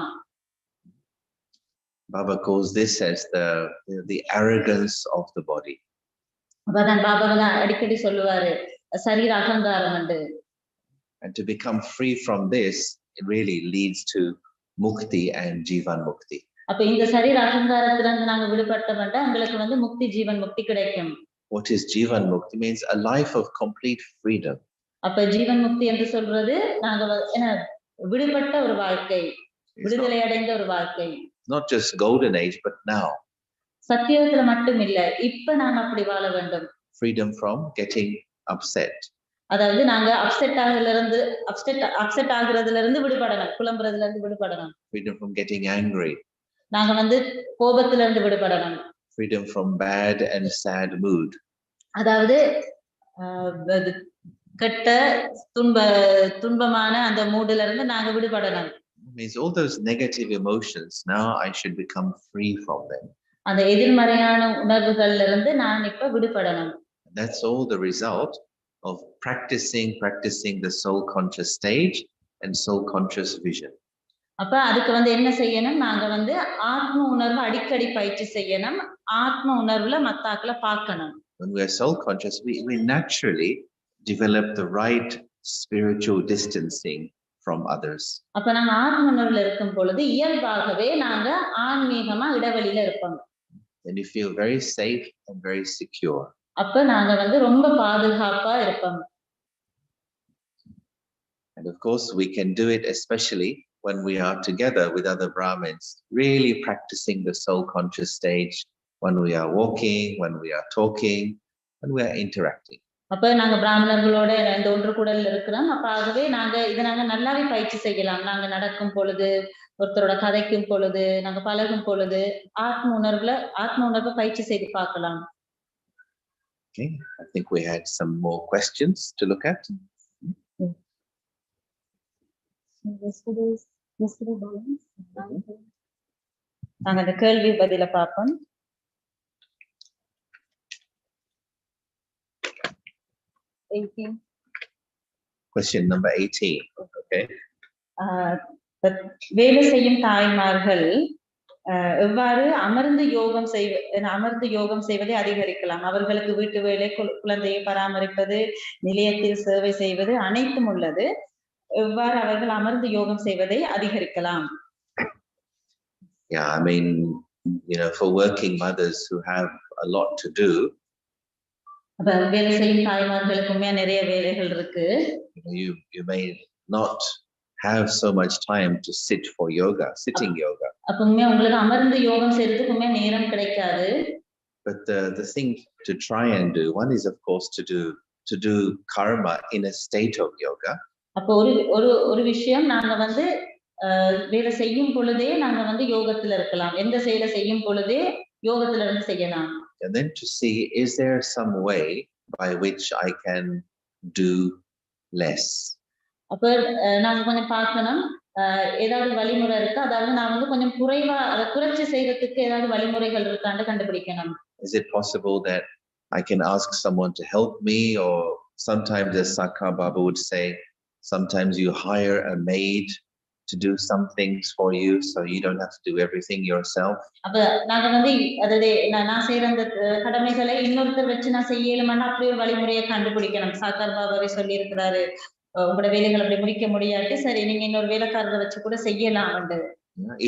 Baba calls this as the arrogance of the body. அப்பதான் பாபா அடிக்கடி சொல்லுவாரு சரீர அகங்காரம் என்று. And to become free from this, it really leads to mukti and jivan mukti. அப்ப இந்த சரீர அகங்காரத்துல இருந்து நாங்க விடுபட்டோம்னா உங்களுக்கு வந்து முக்தி ஜீவன் முக்தி கிடைக்கும். What is Jivan Mukti? Means a life of complete freedom. அப்ப ஜீவன் முக்தி என்று சொல்றது நாங்க என்ன விடுபட்ட ஒரு வாழ்க்கை, விடுதலை அடைந்த ஒரு வாழ்க்கை. Not just golden age, but now. சத்தியத்துல மட்டும் இல்ல, இப்ப நாங்க அப்படி வாழ வேண்டும். Freedom from getting upset. அதாவது நாங்க அப்செட் ஆகுறதுல இருந்து விடுபடணும், புலம்புறதுல இருந்து விடுபடணும். Freedom from getting angry. நாங்க வந்து கோபத்துல இருந்து விடுபடணும். Freedom from bad and sad mood. அதாவது கெட்ட துன்பமான அந்த மூடுல இருந்து நாங்க விடுபடணும். Means all those negative emotions, now I should become free from them. அந்த எதிர்மறையான உணர்வுகள்ல இருந்து நான் இப்ப விடுபடணும். That's all the result of practicing the soul conscious stage and soul conscious vision. அப்ப அதுக்கு வந்து என்ன செய்யணும், நாங்க வந்து ஆத்ம உணர்வு அடிக்கடி பயிற்சி செய்யணும், ஆத்ம உணர்வுல மத்தாக்களை பார்க்கணும். When we are soul conscious, we naturally develop the right spiritual distancing from others. அப்ப நாங்க ஆத்ம உணர்வுல இருக்கும் பொழுது இயல்பாகவே நாங்க ஆன்மீகமா இடைவெளியில இருப்போம். Then you feel very safe and very secure. அப்ப நாங்க வந்து ரொம்ப பாதுகாப்பா இருப்போம். And of course we can do it especially when we are together with other Brahmins, really practicing the soul conscious stage, when we are walking, when we are talking, when we are interacting. அப்ப நாங்க பிராமணர்களோட இந்த ஒன்று கூடல் இருக்கிறோம். அப்ப ஆகவே இதை நாங்க நல்லாவே பயிற்சி செய்யலாம். நாங்க நடக்கும் பொழுது, ஒருத்தரோட கதைக்கும் பொழுது, நாங்க பழகும் பொழுது ஆத்ம உணர்வை பயிற்சி செய்து பார்க்கலாம். Okay, I think we had some more questions to look at. நாங்க அந்த கேள்வி பதில பார்ப்போம். Question number 18. Okay. வேலை செய்யும் தாய்மார்கள் எவ்வாறு அமர்ந்து யோகம் செய்வதை அதிகரிக்கலாம்? அவர்களுக்கு வீட்டு வேலை, குழந்தையை பராமரிப்பது, நிலையத்தில் சேவை செய்வது அனைத்தும் உள்ளது. எவ்வாறு அவர்கள் அமர்ந்து யோகம் செய்வதை அதிகரிக்கலாம்? Yeah, I mean, for working mothers who have a lot to do, வேலை செய்யும் தாய்மார்களுக்குமே நிறைய வேலைகள் இருக்கு. You may not have so much time to sit for yoga, sitting yoga. அப்பமே உங்களுக்கு அமர்ந்து யோகம் செய்யறதுக்குமே நேரம் கிடைக்காது. But the thing to try and do, one is of course to do karma in a state of yoga. அப்ப ஒரு விஷயம், நாங்க வந்து வேலை செய்யும் பொழுதே நாங்க வந்து யோகத்துல இருக்கலாம். எந்த செயலை செய்யும் பொழுதே யோகத்துல இருந்து செய்யலாம். And then to see, is there some way by which I can do less? அப்ப நாங்க கொஞ்சம் பார்க்கணும், ஏதாவது வழிமுறை இருக்கா? அதாவது நான் வந்து கொஞ்சம் குறைவா அதை குறைச்சி செய்யறதுக்கு ஏதாவது வழிமுறைகள் இருக்கான்னு கண்டுபிடிக்கணும். Is it possible that I can ask someone to help me? Or sometimes, as Sakha Baba would say, sometimes you hire a maid to do some things for you, so you don't have to do everything yourself. அப்ப நாங்க வந்து அதாவது நான் செய்யற அந்த கடமைகளை இன்னொருத்தர் வச்சு நான் செய்யலாம்னா அப்படி ஒரு வழிமுறையை கண்டுபிடிக்கணும். சாக்கர் பாபாவே சொல்லி இருக்கிறாரு, உங்களோட வேலைகளை அப்படி முடிக்க முடியாது, சரி நீங்க இன்னொரு வேலைக்காரரை வச்சு கூட செய்யலாம்.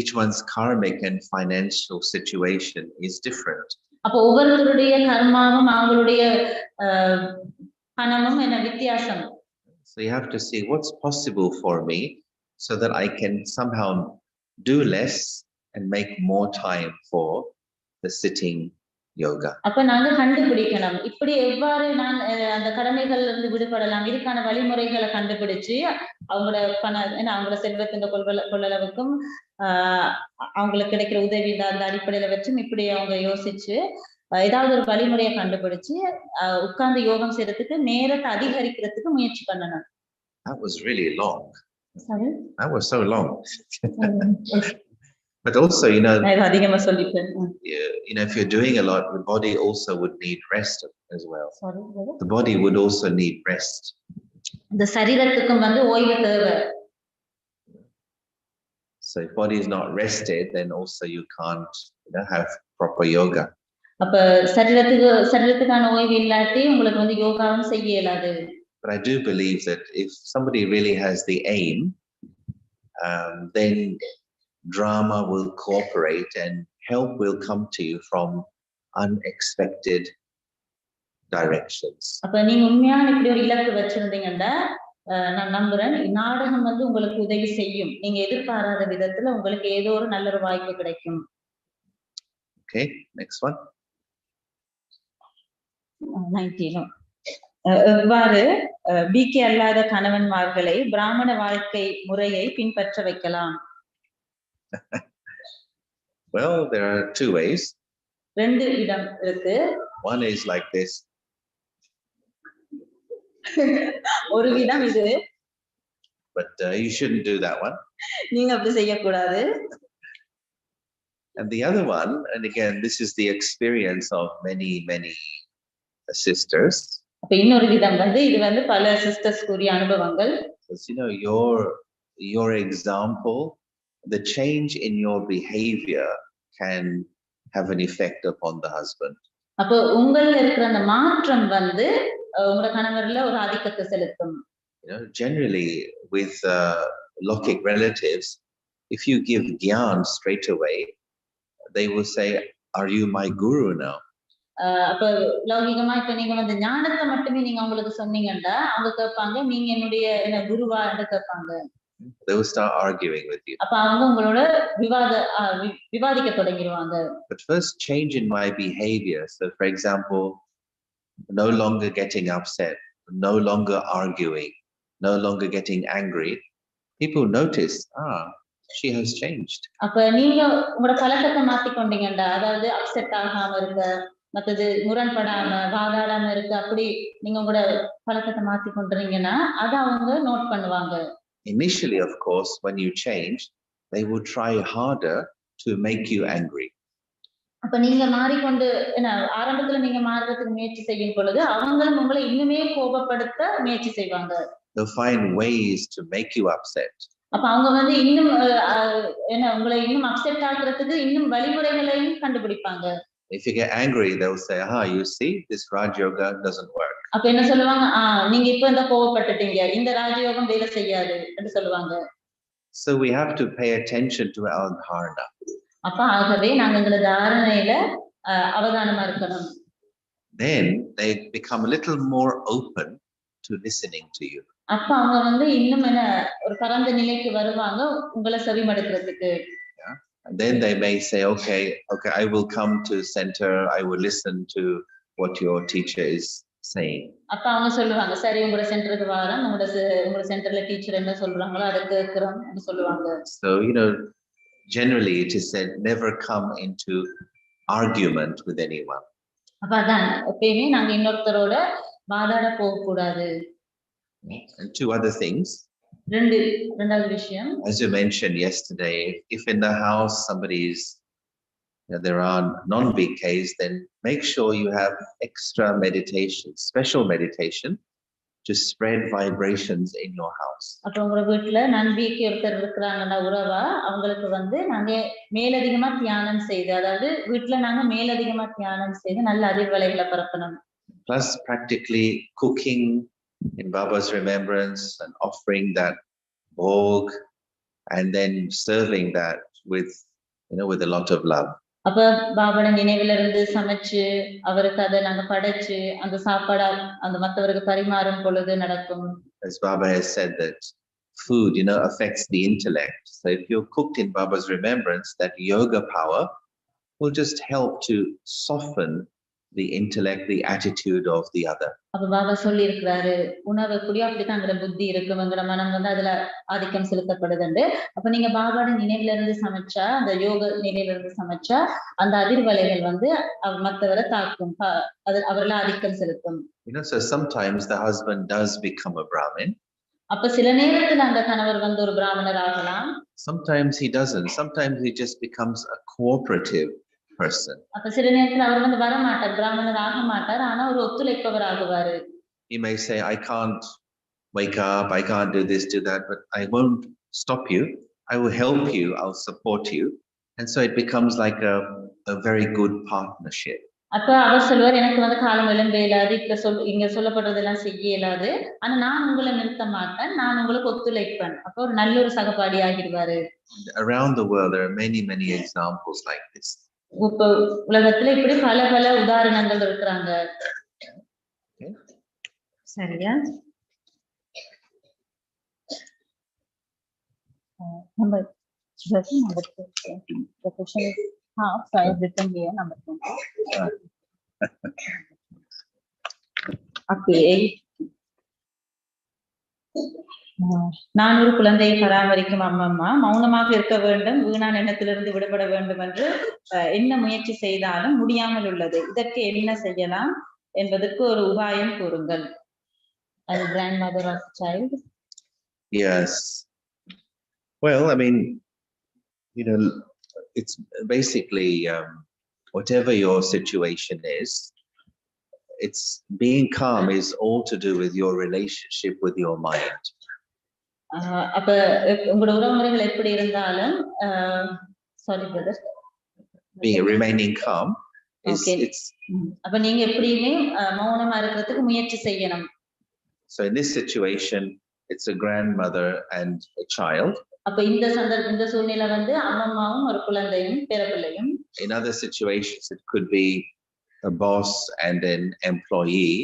Each one's karmic and financial situation is different. அப்ப ஒவ்வொருவருடைய கர்மாவும் அவங்களுடைய பணமும் என்ன வித்தியாசம். So you have to see what's possible for me so that I can somehow do less and make more time for the sitting yoga. அப்ப நாங்க கண்டுபிடிக்கணும், இப்படி எவ்வாறு நான் அந்த கடமைகள்ல இருந்து விடுபடலாம், இதுக்கான வழிமுறைகளை கண்டுபிடிச்சு அவங்களோட செல்வத்தின் கொள்ளளவுக்கும் அவங்களுக்கு கிடைக்கிற உதவி அந்த அடிப்படையில வச்சும் இப்படி அவங்க யோசிச்சு ஏதாவது ஒரு வழிமுறையை கண்டுபிடிச்சு உட்கார்ந்து யோகம் செய்யறதுக்கு நேரத்தை அதிகரிக்கிறதுக்கு முயற்சி பண்ணணும். That was really long. Sorry? That was so long. But also, if you're doing a lot, the body also would need rest as well. Sorry, the body would also need rest. The சரீரத்துக்கும் வந்து ஓய்வு தேவை. So if body is not rested, then also you can't have proper yoga. அப்ப சரீரத்துக்கான ஓய்வு இல்லாட்டி உங்களுக்கு வந்து யோகாவும் செய்ய இயலாது. But I do believe that if somebody really has the aim, then drama will cooperate and help will come to you from unexpected directions. அப்ப நீங்க உண்மையான இப்படி ஒரு இலக்கு வச்சிருந்தீங்கன்னா நான் நம்புறேன் நாடகம் வந்து உங்களுக்கு உதவி செய்யும். நீங்க எதிர்பாராத விதத்துல உங்களுக்கு ஏதோ ஒரு நல்ல ஒரு வாய்ப்பு கிடைக்கும். Okay, next one. 19. எவ்வாறு பிகே அல்லாத கணவன்மார்களை பிராமண வாழ்க்கை முறையை பின்பற்ற வைக்கலாம்? Well, there are two ways. ரெண்டு விதம் இருக்கு. One is like this. ஒரு விதம் இது. But you shouldn't do that one. நீங்க அப்படி செய்யக்கூடாது. And the other one, and again, this is the experience of many sisters. அப்ப இன்னொரு விதம் வந்து இது வந்து பல சிஸ்டர்ஸ் கூறிய அனுபவங்கள். You know, your example, the change in your behavior can have an effect upon the husband. அப்ப உங்கள்ல இருக்கிற அந்த மாற்றம் வந்து உங்க கணவர்ல ஒரு ஆதிக்கத்தை செலுத்தும். You know, generally with Lokik relatives, if you give gyan straight away, they will say, "Are you my guru now?" அப்ப லௌகிகமா இப்ப நீங்க வந்து ஞானத்தை மட்டுமே நீங்க அவங்களுக்கு சொன்னீங்கன்னா அவங்க கேட்பாங்க நீங்க என்னுடைய என்ன குருவா என்று கேட்பாங்க. They will start arguing with you. அப்ப அவங்க உங்களோட விவாதிக்க தொடங்கிடுவாங்க. But first change in my behavior. So for example, no longer getting upset, no longer arguing, no longer getting angry. People notice, she has changed. அப்ப நீங்க உங்களோட பழக்கத்தை மாத்தி கொண்டீங்கடா, அதாவது அப்செட் ஆகாம இருக்க, மத்தது முரண்படாம வாதாடாம இருக்க, அப்படி நீங்க உங்களோட பழக்கத்தை மாத்தி கொண்டீங்கன்னா அத அவங்க நோட் பண்ணுவாங்க. Initially, of course, when you change, they will try harder to make you angry. அப்ப நீங்க மாறிக்கொண்டு என்ன ஆரம்பத்துல நீங்க மாறுறதுக்கு முயற்சி செய்யும் பொழுது அவங்களும் உங்களை இன்னுமே கோபப்படுத்த முயற்சி செய்வாங்க. They'll find ways to make you upset. அப்ப அவங்க வந்து இன்னும் என்ன உங்களை இன்னும் அப்செட் ஆக்குறதுக்கு இன்னும் வழிமுறைகளையும் கண்டுபிடிப்பாங்க. If you get angry, they'll say, you see, this Raj Yoga doesn't work. அப்ப என்ன சொல்லுவாங்க, நீங்க இப்ப இந்த கோபப்பட்டுட்டீங்க, இந்த ராஜயோகம் வேலை செய்யாது என்று சொல்லுவாங்க. So we have to pay attention to our dharana. அப்ப ஆகவே நாங்க எங்க தாரணையில அவதானமா இருக்கணும். Then they become a little more open to listening to you. அப்ப அவங்க வந்து இன்னும் என்ன ஒரு பரந்த நிலைக்கு வருவாங்க உங்களை செவிமடுக்கிறதுக்கு. And then they may say, okay, I will come to center, I will listen to what your teacher is saying. அப்ப அவங்க சொல்லுவாங்க சரி உங்க சென்டருக்கு வரேன், உங்க சென்டர்ல டீச்சர் என்ன சொல்றாங்களோ அதை கேக்குறோம் அப்படி சொல்லுவாங்க. So you know, generally it is said never come into argument with anyone. அப்ப அதான் எப்பவுமே நாங்க இன்னொருத்தரோட வாதாட போக கூடாது. And two other things. ரெண்டாவது விஷயம், as you mentioned yesterday, if in the house somebody is, there are non-BKs, then make sure you have extra meditation, special meditation to spread vibrations in your house. அப்ப உங்க வீட்ல non-BK ஒருத்தர் இருக்காங்கன்னா உறவா அவங்களுக்கு வந்து நாங்க மேலதிகமா தியானம் செய்து, அதாவது வீட்ல நாங்க மேலதிகமா தியானம் செய்து நல்ல அதிர்வலைகளை பரப்பணும். Plus practically cooking in Baba's remembrance and offering that bhog and then serving that with a lot of love. அப்ப பாபாவோட நினைவுல இருந்து சமைச்சு அவருக்கு அதை நாங்க படைச்சு அந்த சாப்பாடு அந்த மத்தவருக்கு பரிமாறும் பொழுது நடக்கும். As Baba has said that food affects the intellect. So if you're cooked in Baba's remembrance, that yoga power will just help to soften the intellect, the attitude of the other. அப்ப பாபா சொல்லி இருக்கிறாரு உணவு கூடிய அப்படித்தாங்கிற புத்தி இருக்குங்கிற மனம் வந்து அதுல ஆதிக்கம் செலுத்தப்படுதுண்டு. அப்ப நீங்க பாபாவோட நினைவுல இருந்து சமைச்சா, அந்த யோக நிலையில இருந்து சமைச்சா அந்த அதிர்வலைகள் வந்து மற்றவரை தாக்கும், அது அவர்ல ஆதிக்கம் செலுத்தும். So sometimes the husband does become a Brahmin. அப்ப சில நேரத்துல அந்த கணவர் வந்து ஒரு பிராமணர் ஆகலாம். Sometimes he doesn't. Sometimes he just becomes a cooperative person. அப்ப சில நேரத்துல அவர் வந்து வர மாட்டார், பிராமணர் ஆக மாட்டார், ஆனா ஒரு ஒத்துழைப்பவர் ஆகுவாரு. He may say, I can't wake up, I can't do this, do that, but I won't stop you. I will help you, I'll support you. And so it becomes like a very good partnership. அப்ப அவர் சொல்லுவார் எனக்கு வந்து காலம் எழும்ப இயலாது இங்க சொல்லப்படுறதெல்லாம் செய்ய இயலாது ஆனா நான் உங்களை நிறுத்த மாட்டேன் நான் உங்களுக்கு ஒத்துழைப்பேன் அப்ப ஒரு நல்ல ஒரு சகபாடி ஆகிடுவாரு. Around the world there are many examples like this. இப்ப உலகத்துல இப்படி பல உதாரணங்கள் இருக்கிறாங்க. சரியா? Number 20. The question is half, so I have written here number 20. Okay. நான் ஒரு குழந்தையை பராமரிக்கும் அம்மம்மா மௌனமாக இருக்க வேண்டும் வீணான எண்ணத்திலிருந்து விடுபட வேண்டும் என்று என்ன முயற்சி செய்தாலும் முடியாமல் உள்ளது இதற்கு என்ன செய்யலாம் என்பதற்கு ஒரு உபாயம் கூறுங்கள். As a grandmother of a child. Yes. Well, I mean, it's basically whatever your situation is, it's being calm is all to do with your relationship with your mind. அப்ப உங்களோட உறவுமுறைகள் எப்படி இருந்தாலும் sorry brother. Remaining calm is it's அப்ப நீங்க எப்படியுமே மௌனமா இருக்கிறதுக்கு முயற்சி செய்யணும். So in this situation it's a grandmother and a child. அப்ப இந்த சூழ்நிலை வந்து அம்மாவும் ஒரு குழந்தையும் பிறப்பிள்ளையும். In other situations it could be a boss and an employee.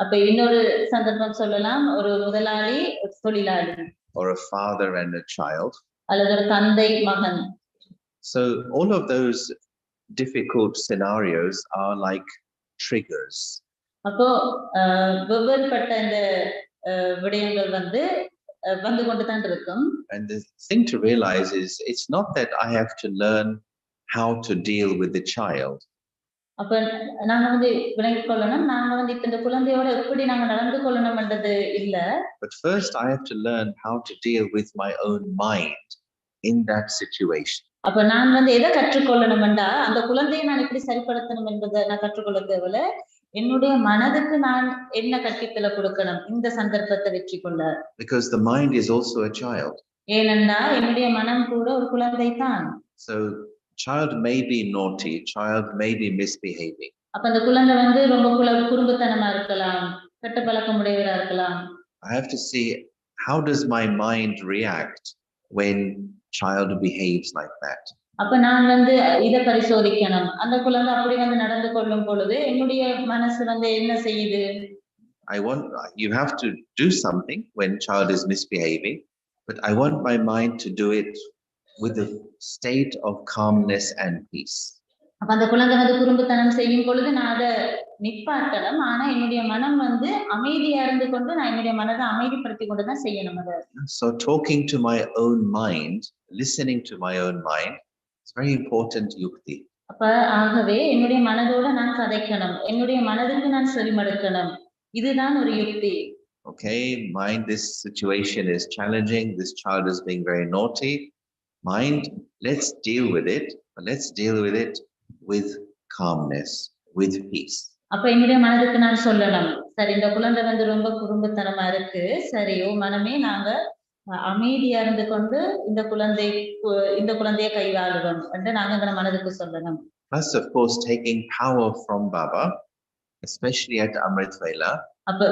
அப்ப இன்னொரு சந்தர்ப்பம் சொல்லலாம் ஒரு முதலாளி தொழிலாளி. Or a father and a child. அல்லது ஒரு தந்தை மகன். So all of those difficult scenarios are like triggers. அப்போ வெவ்வேறுபட்ட இந்த விடயங்கள் வந்து கொண்டு தான் இருக்கும். And the thing to realize is it's not that I have to learn how to deal with the child. அப்ப நாங்க வந்து விளங்கிக் கொள்ளணும் நாங்க வந்து இந்த குழந்தையோட எப்படி நாங்க நடந்து கொள்ளணும்ன்றது இல்ல. But first I have to learn how to deal with my own mind in that situation. அப்ப நான் வந்து எதை கற்றுக்கொள்ளணும்னா அந்த குழந்தையை நான் எப்படி சரிப்படுத்தணும் என்பதை நான் கற்றுக்கொள்ள தேவையில்ல என்னுடைய மனதுக்கு நான் என்ன கற்பித்தல கொடுக்கணும் இந்த சந்தர்ப்பத்தை வெற்றி கொள்ள. Because the mind is also a child. ஏனென்றா என்னுடைய மனம் கூட ஒரு குழந்தை தான். So child may be naughty, child may be misbehaving. அப்ப அந்த குழந்தை வந்து ரொம்ப குறும்புத்தனமா இருக்கலாம் கெட்ட பழக்கமுடையவரா இருக்கலாம். I have to see how does my mind react when child behaves like that. அப்ப நான் வந்து இத பரிசோதிக்கணும் அந்த குழந்தை அப்படி வந்து நடந்து கொள்ளும் பொழுது என்னுடைய மனசு வந்து என்ன செய்யுது. You have to do something when child is misbehaving, but I want my mind to do it with a state of calmness and peace. அப்ப அந்த குழந்தை வந்து குறும்புத்தனம் செய்யும் பொழுது நான் அதை நிப்பாட்டணும் ஆனா என்னுடைய மனம் வந்து அமைதியா இருந்து கொண்டு நான் என்னுடைய மனதை அமைதிப்படுத்தி கொண்டு தான் செய்யணும் அதை. So talking to my own mind, listening to my own mind, it's very important yukti. அப்ப ஆகவே என்னுடைய மனதோட நான் கதைக்கணும் என்னுடைய மனதுக்கு நான் செவிமடுக்கணும் இதுதான் ஒரு யுக்தி. Okay, mind, this situation is challenging, this child is being very naughty. Mind, let's deal with it, but let's deal with it with calmness, with peace. அப்ப என்னுடைய மனதுக்கு நான் சொல்லணும் சரி இந்த குழந்தை வந்து ரொம்ப குறும்புத்தனமா இருக்கு சரியோ மனமே நாங்க அமைதியா இருந்து கொண்டு இந்த குழந்தையை கையாளுவோம் என்று நாங்க எங்க மனதுக்கு சொல்லணும். Plus of course taking power from Baba, especially at Amrit Vela. அப்ப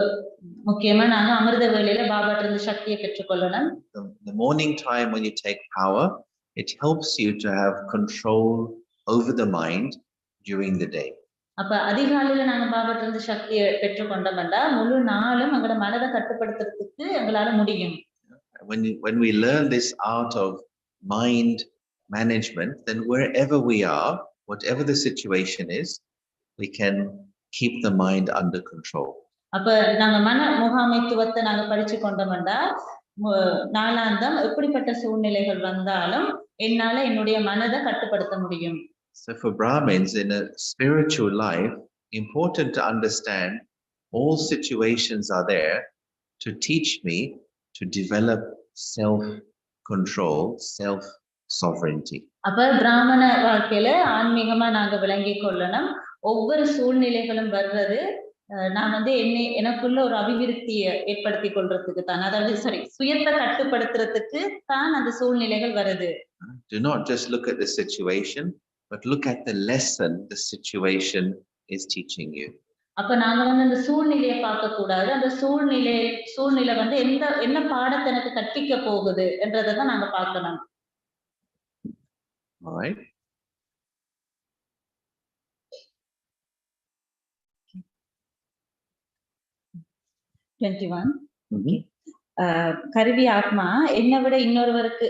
முக்கியமா நாங்க அமிர்த வேளையில பாபாட்ட இருந்து சக்தியை பெற்றுக்கொள்ளணும். The morning time when you take power, it helps you to have control over the mind during the day. அப்ப அதிகாலையில நாங்க பாபாட்ட இருந்து சக்தியை பெற்றுக்கொண்டோம்னா முழு நாளும் எங்களோட மனதை கட்டுப்படுத்துறதுக்கு எங்களால முடியும். When we learn this art of mind management, then wherever we are, whatever the situation is, we can keep the mind under control. அப்ப நாங்க மன முகாமைத்துவத்தை நாங்க படிச்சு கொண்டோம்னா நாளாந்தம் எப்படிப்பட்ட சூழ்நிலைகள் வந்தாலும் என்னால என்னுடைய மனதை கட்டுப்படுத்த முடியும். So for Brahmins in a spiritual life, important to understand all situations are there to teach me to develop self-control, self-sovereignty. அப்ப பிராமண வாழ்க்கையில ஆன்மீகமா நாங்க விளங்கிக் கொள்ளணும் ஒவ்வொரு சூழ்நிலைகளும் வர்றது நான் வந்து எனக்குள்ள ஒரு அபிவிருத்தியை ஏற்படுத்திக் கொள்றதுக்கு தான் அதாவது சுயத்தை கட்டுப்படுத்துறதுக்கு தான் அந்த சூழ்நிலைகள் வருது. Do not just look at the situation, but look at the lesson the situation is teaching you. அப்ப நாங்க வந்து அந்த சூழ்நிலையை பார்க்க கூடாது. அந்த சூழ்நிலை வந்து என்ன பாடத்தை எனக்கு கற்பிக்க போகுது என்றதை தான் நாங்க பார்க்கணும். All right. கருவி ஆத்மா என்னை விட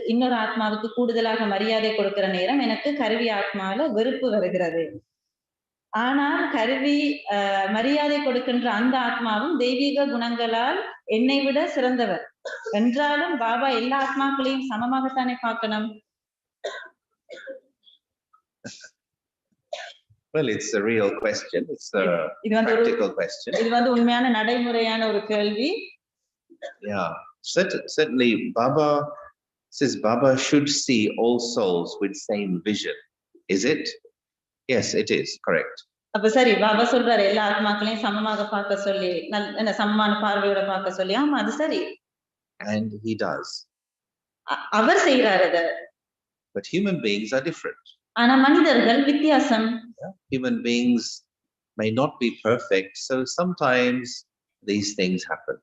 இன்னொரு ஆத்மாவுக்கு கூடுதலாக மரியாதை கொடுக்கிற நேரம் எனக்கு கருவி ஆத்மாவில வெறுப்பு வருகிறது. ஆனால் கருவி மரியாதை கொடுக்கின்ற அந்த ஆத்மாவும் தெய்வீக குணங்களால் என்னை விட சிறந்தவர் என்றாலும் பாபா எல்லா ஆத்மாக்களையும் சமமாகத்தானே பார்க்கணும். Well, it's a real question. It's a practical question. இது வந்து உண்மையான நடைமுறையான ஒரு கேள்வி. Yeah, certainly Baba says Baba should see all souls with same vision. Is it? Yes, it is. Correct. அப்ப சரி, பாபா சொல்றாரு எல்லா ஆத்மாக்களையும் சமமாக பார்க்க சொல்லி, என்ன சமமான பார்வையோட பார்க்க சொல்லி. ஆமா, அது சரி. And he does. அவர் செய்யறாரு அத. But human beings are different. ஆனா மனிதர்கள் வித்தியாசம். Human beings may not be perfect, so sometimes these things happen.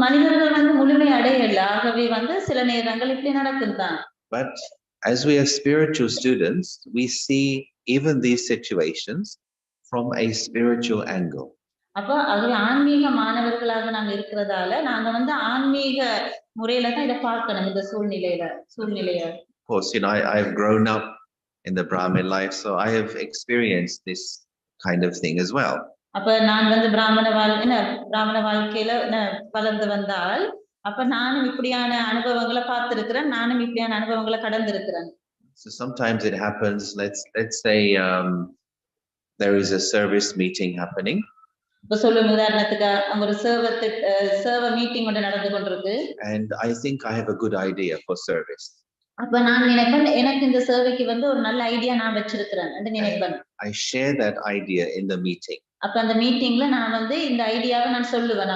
மனிதர்கள் வந்து முழுமை அடையல, ஆகவே வந்து சில நேரங்கள் இப்படி நடக்குதுதான். But as we are spiritual students, we see even these situations from a spiritual angle. அப்ப அது ஆன்மீக மாணவர்களாக நாங்க இருக்கிறதால நாங்க வந்து ஆன்மீக முறையில தான் இத பார்க்கணும். இந்த சூழ்நிலைய Of course, I have grown up in the Brahmin life, so I have experienced this kind of thing as well. அப்ப நான் வந்து பிராமண வாழ்க்கையில வளர்ந்து வந்தால் அப்ப நானும் இப்படியான அனுபவங்களை பார்த்திருக்கிறேன், நானும் இப்படியான அனுபவங்களை கடந்திருக்கிறேன். So sometimes it happens, let's say there is a service meeting happening. இப்ப சொல்லும் உதாரணத்துக்கு அங்க ஒரு சர்வ மீட்டிங் ஒன்று நடந்து கொண்டிருக்கு. And I think I have a good idea for service. அப்ப நான் நினைப்பேன் எனக்கு இந்த சர்வேக்கு வந்து ஒரு நல்ல ஐடியா நான் வச்சிருக்கிறேன் என்று நினைப்பேன். I share that idea in the meeting. அப்ப அந்த மீட்டிங்ல நான் வந்து இந்த ஐடியாவை நான் சொல்லுவேன்.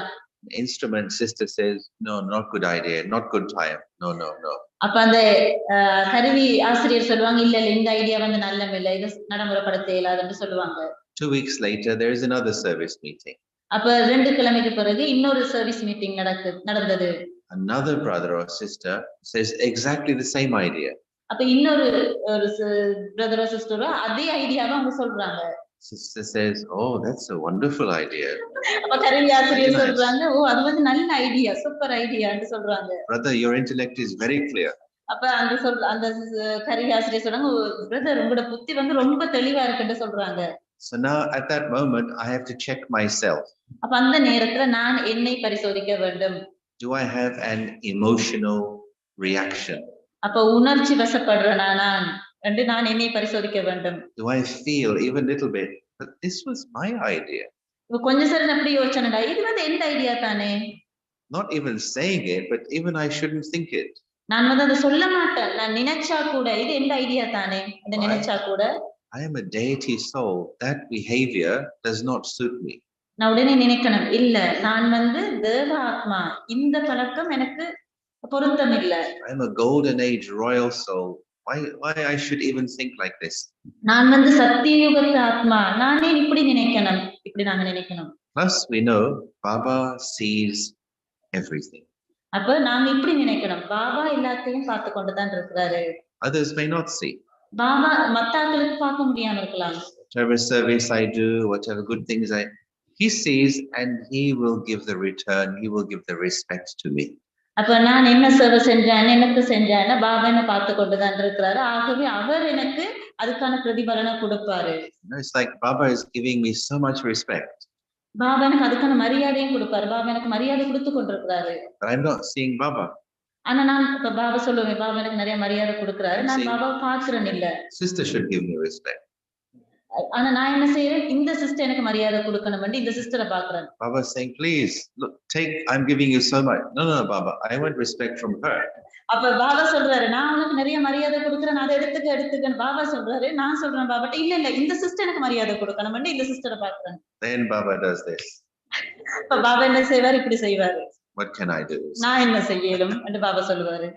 Instrument sister says no, not good idea, not good time. No. அப்ப அந்த கருவி ஆசிரியர் சொல்லுவாங்க இல்ல இந்த ஐடியா வந்து நல்லமில்லை, இது நடைமுறைப்படுத்த இயலாதுன்னு சொல்லுவாங்க. 2 weeks later there is another service meeting. அப்ப 2 கிழமைக்கு பிறகு இன்னொரு சர்வீஸ் மீட்டிங் நடந்தது. Another brother or sister says exactly the same idea. அப்ப இன்னொரு brother or sister அதே ஐடியாவை அவங்க சொல்றாங்க. Sister says, oh, that's a wonderful idea. அப்ப கருவி ஆசிரியர் சொல்றாங்க ஓ அது வந்து நல்ல ஐடியா, சூப்பர் ஐடியான்னு சொல்றாங்க. Brother, your intellect is very clear. அப்ப அந்த கருவி ஆசிரியர் சொல்றாங்க பிரதர் உங்களோட புத்தி வந்து ரொம்ப தெளிவா இருக்குன்னு சொல்றாங்க. So now at that moment I have to check myself. அப்ப அந்த நேரத்துல நான் என்னை பரிசோதிக்க வேண்டும். Do I have an emotional reaction? அப்ப உணர்ச்சி வசப்படுறேனா நான் என்று நான் என்னை பரிசோதிக்க வேண்டும். Do I feel even little bit but this was my idea? கொஞ்சம் சரி அப்படி யோசனைடா இது வந்து எந்த ஐடியா தானே. Not even saying it, but even I shouldn't think it. நான் வந்து அதை சொல்ல மாட்டேன், நான் நினைச்சா கூட இது எந்த ஐடியா தானே என்று நினைச்சா கூட I am a deity soul, that behavior does not suit me. நான் உடனே நினைக்கணும் இல்ல நான் வந்து தேவ ஆத்மா, இந்த பழக்கம் எனக்கு பொருத்தம் இல்ல. I am a golden age royal soul, why I should even think like this. நான் வந்து சத்தியயுகத்து ஆத்மா, நானே இப்படி நினைக்கணும், இப்படி நாங்க நினைக்கணும். Plus we know Baba sees everything. அப்ப நாங்க இப்படி நினைக்கணும் பாபா எல்லாத்தையும் பார்த்து கொண்டுதான் இருக்கிறாரு. Others may not see. Baba மத்தவங்களுக்கு பார்க்க முடியாம இருக்கலாம். Whatever service I do, whatever good things he sees and he will give the return, he will give the respect to me. அப்ப நான் என்ன சேவை செஞ்சேன் எனக்கு செஞ்சேன்னா பாபா என்ன பார்த்து கொண்டுதான் இருக்கிறாரு, ஆகவே அவர் எனக்கு அதுக்கான பிரதிபலனை கொடுப்பாரு. It's like Baba is giving me so much respect. Baba எனக்கு அதுக்கான மரியாதையும் கொடுப்பாரு, பாபா எனக்கு மரியாதை கொடுத்து கொண்டிருக்கிறாரு. But I'm not seeing Baba. ஆனா நான் இப்ப பாபா சொல்லுவேன் பாபா எனக்கு நிறைய மரியாதை கொடுக்கிறாரு, நான் பாபாவை பார்க்கிறேன் இல்ல. Sister should give me respect. ஆனா நான் என்ன செய்யறேன், இந்த சிஸ்டர் எனக்கு மரியாதை கொடுக்கணும், இந்த சிஸ்டரை பாக்குறேன். Baba saying, please look, take, I'm giving you so much. No, Baba, I want respect from her. அப்ப பாபா சொல்றாரு நான் உனக்கு நிறைய மரியாதை கொடுக்கிறேன், அதை எடுத்துக்க பாபா சொல்றாரு. நான் சொல்றேன் பாபா இல்ல இந்த சிஸ்டர் எனக்கு மரியாதை கொடுக்கணும், இந்த சிஸ்டரை பாக்குறேன். Then Baba does this. அப்ப பாபா என்ன செய்வாரு, இப்படி செய்வாரு. What can I do? நான் என்ன செய்யலும் என்று பாபா சொல்லுவாரு.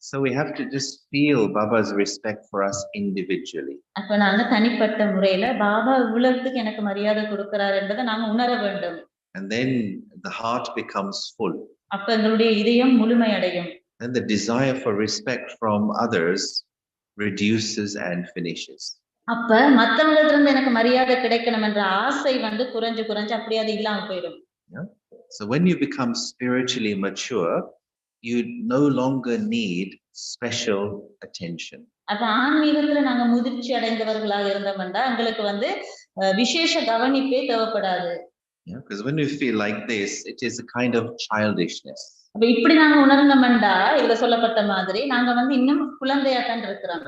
So we have to just feel Baba's respect for us individually. அப்ப நாங்க தனிப்பட்ட முறையில பாபா இவ்வளவுக்கு எனக்கு மரியாதை கொடுக்கிறார் என்பதை நாங்க உணர வேண்டும். And then the heart becomes full. அப்ப எங்களுடைய இதயம் முழுமை அடையும். And the desire for respect from others reduces and finishes. அப்ப மத்தவங்கள்ட்ட இருந்து எனக்கு மரியாதை கிடைக்கணும் என்ற ஆசை வந்து குறைஞ்சு அப்படியே அது இல்லாம போயிடும். So when you become spiritually mature, you no longer need special attention. அப்ப ஆன்மீகத்துல நாங்க முதிர்ச்சி அடைந்தவர்களாக இருந்தோம்னா எங்களுக்கு வந்து விசேஷ கவனிப்பே தேவைப்படாது. Because when we feel like this, it is a kind of childishness. அப்ப இப்படி நாங்க உணர்ந்தோம்னா இதுல சொல்லப்பட்ட மாதிரி நாங்க வந்து இன்னும் குழந்தையா தான் இருக்கிறோம்.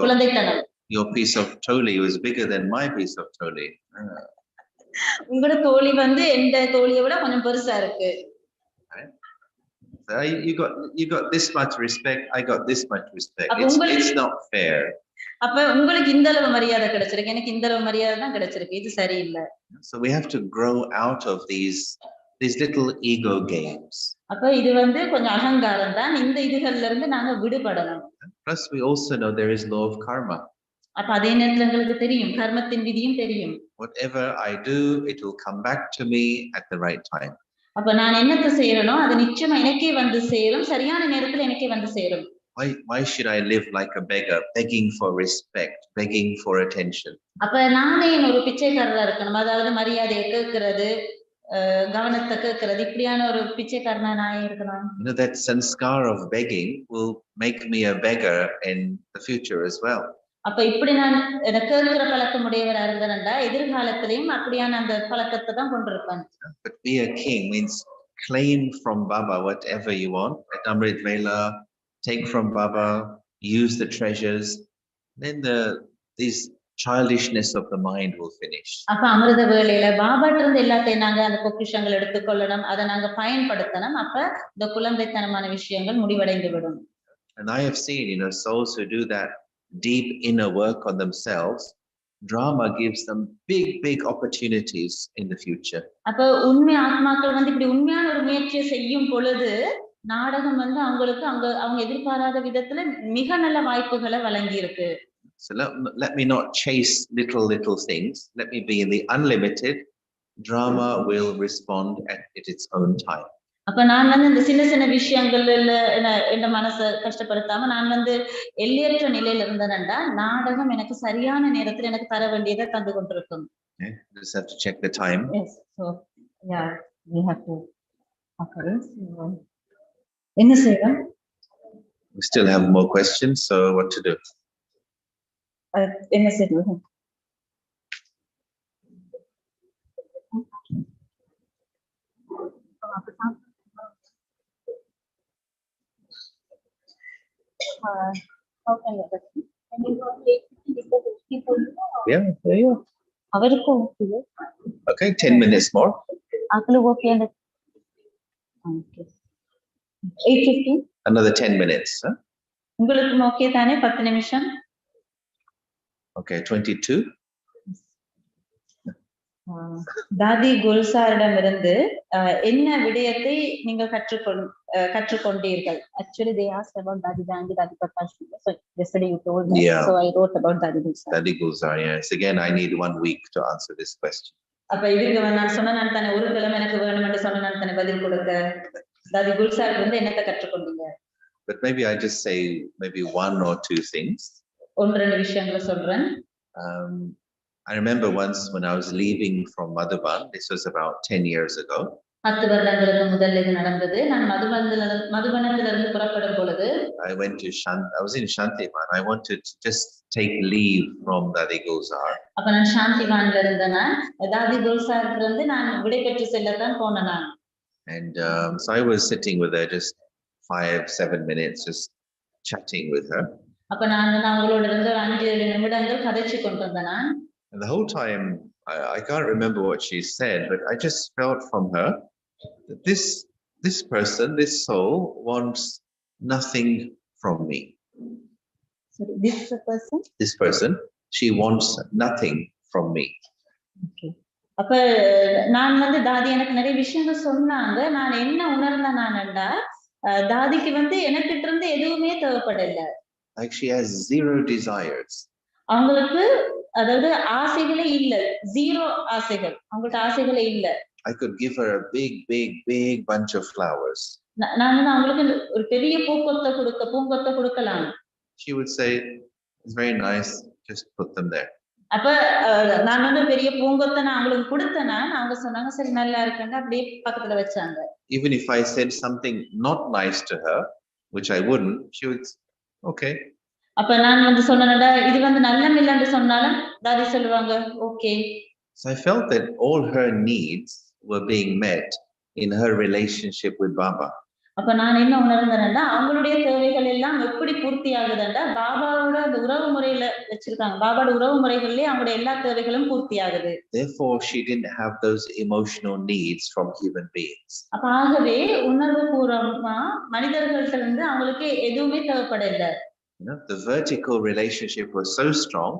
குழந்தைத்தனம். Your piece of toli was bigger than my piece of toli. உங்களோட தோழி வந்து எந்த தோழியை விட கொஞ்சம் பெருசா இருக்கு. You got this much respect, I got this much respect. It's not fair. அப்ப உங்களுக்கு இந்த அளவு மரியாதை கிடைச்சிருக்கு, எனக்கு இந்த அளவு மரியாதை தான் கிடைச்சிருக்கு, இது சரியில்லை. So we have to grow out of these little ego games. அப்ப இது வந்து கொஞ்சம் அகங்காரம் தான், இந்த இதுகள்ல இருந்து நாங்க விடுபடணும். Plus we also know there is law of karma. அப்ப அதே நேரத்துல உங்களுக்கு தெரியும் கர்மத்தின் விதியும் தெரியும். Whatever I do, it will come back to me at the right time. அப்ப நான் என்னத்தை செய்யறனோ அது நிச்சயமா எனக்கே வந்து சேரும், சரியான நேரத்துல எனக்கே வந்து சேரும். Why should I live like a beggar, begging for respect, begging for attention? அப்ப நானே ஒரு பிச்சைக்காரரா இருக்கணும், அதாவது மரியாதையை கேட்கிறது, கவனத்தை கேட்கிறது, இப்படியான ஒரு பிச்சைக்காரனா நான் இருக்கணும். That sanskar of begging will make me a beggar in the future as well. அப்ப இப்படி நான் கேட்கிற பழக்கம் உடையவரா இருந்தேன்டா எதிர்காலத்திலையும் அப்படியான அந்த பழக்கத்தை தான் கொண்டிருப்பேன். But be a king means claim from Baba whatever you want. At Amrit Vela, take from Baba, use the treasures. Then these childishness of the mind will finish. அப்ப அமிர்த வேளையில பாபாட்ட இருந்து எல்லாத்தையும் நாங்க அந்த பொக்கிஷங்கள் எடுத்துக்கொள்ளணும், அதை நாங்க பயன்படுத்தணும். அப்ப இந்த குழந்தைத்தனமான விஷயங்கள் முடிவடைந்து விடும். And I have seen, souls who do that deep inner work on themselves, drama gives them big opportunities in the future. அப்ப உண்மை ஆத்மாக்கள் வந்து இப்படி உண்மையான ஒரு முயற்சியை செய்யும் பொழுது நாடகம் வந்து அவங்களுக்கு அவங்க எதிர்பாராத விதத்துல மிக நல்ல வாய்ப்புகளை வழங்கி இருக்கு. So let me not chase little things. Let me be in the unlimited. Drama will respond at its own time. அப்ப நான் வந்து இந்த சின்ன விஷயங்கள்ல என்ன மனசை கஷ்டப்படுத்தாம நான் வந்து எல்லையற்ற நிலையில இருந்தேன்டா நாடகம் எனக்கு சரியான நேரத்துல எனக்கு தர வேண்டியதை தந்து கொண்டிருக்கும். Just have to check the time. Yes, so yeah, we have to. Okay, so என்ன செய்யலாம்? We still have more questions, so what to do? என்ன செய்யலாம்? How can Yeah. அவருக்கும் Okay, 10 minutes more. Okay. 8:15. Another 10 minutes. உங்களுக்கு okay தானே 10 நிமிஷம்? Okay, 22. தாதி குல்சாரிடமிருந்து என்ன விடயத்தை நீங்கள் கற்றுக்கொண்டீர்கள்? Actually they asked about Dadi Jangi, Dadi Prakash. So yesterday you told me, so I wrote about Dadi Gulsar. Dadi Gulsar, yes. Again, I need 1 week to answer this question. அப்ப இதுக்கு நான் சொன்ன நான் தானே ஒரு கிழமை எனக்கு வேணும் என்று சொன்ன நான் தானே பதில் கொடுக்க. தாதி குல்சார் வந்து என்னத்தை கற்றுக்கொண்டீங்க? But maybe I just say maybe 1 or 2 things. ஒன்று ரெண்டு விஷயங்களை சொல்றேன். I remember once when I was leaving from Madhuban, this was about 10 years ago. 10 வருடங்களுக்கு முதல்ல இது நடந்தது. நான் மதுபனத்திலிருந்து புறப்படும் பொழுது I was in Shantivan. I wanted to just take leave from Dadi Gulsar. அப்ப நான் சாந்திவான்ல இருந்தேன். தாதி குல்சார்ல இருந்து நான் விடைபெற்று செல்லத்தான் போனேன் நான். And so I was sitting with her just 5-7 minutes just chatting with her. அப்ப நான் அவங்களோட இருந்து 5-7 நிமிடங்கள் கதைச்சு கொண்டிருந்தேன் நான். And the whole time, I can't remember what she said, but I just felt from her that this person, this soul, wants nothing from me. Sorry, This person, she wants nothing from me. Okay. அப்ப நான் வந்து தாதி எனக்கு நிறைய விஷயங்கள் சொன்னாங்க. நான் என்ன உணர்ந்தேன் நான்டா தாதிக்கு வந்து எனக்கிட்ட இருந்து எதுவுமே தேவைப்படல. Like she has zero desires. அவங்களுக்கு அதாவது ஆசைகளே இல்ல. 0 ஆசைகள். அவங்கள்ட்ட ஆசைகளே இல்ல. I could give her a big bunch of flowers. நான் வந்து அவங்களுக்கு ஒரு பெரிய பூங்கொத்த கொடுக்கலாம். She would say, it's very nice, just put them there. அப்ப நான் வந்து பெரிய பூங்கொத்த நான் அவங்களுக்கு கொடுத்தேனா அவங்க சொன்னாங்க சரி நல்லா இருக்குன்னு அப்படியே பக்கத்துல வச்சாங்க. Even if I said something not nice to her, which I wouldn't, she would, okay. அப்ப நான் வந்து சொன்னேன்டா இது வந்து நல்லம் இல்லன்னு சொன்னாலும் தாதி சொல்லுவாங்க okay. So I felt that all her needs were being met in her relationship with Baba. அப்ப நான் என்ன உணர்ந்தேன்னா அவங்களுடைய தேவைகள் எல்லாம் எப்படி பூர்த்தி ஆகுதுன்னா பாபாவோட அந்த உறவு முறையில வச்சிருக்காங்க. பாபாவோட உறவு முறைகளிலே அவங்களுடைய எல்லா தேவைகளும் பூர்த்தி ஆகுது. Therefore she didn't have those emotional needs from human beings. அப்ப ஆகவே உணர்வுபூர்வமா மனிதர்கள்ட்ட இருந்து அவங்களுக்கு எதுவுமே தேவைப்படல. You know, the vertical relationship was so strong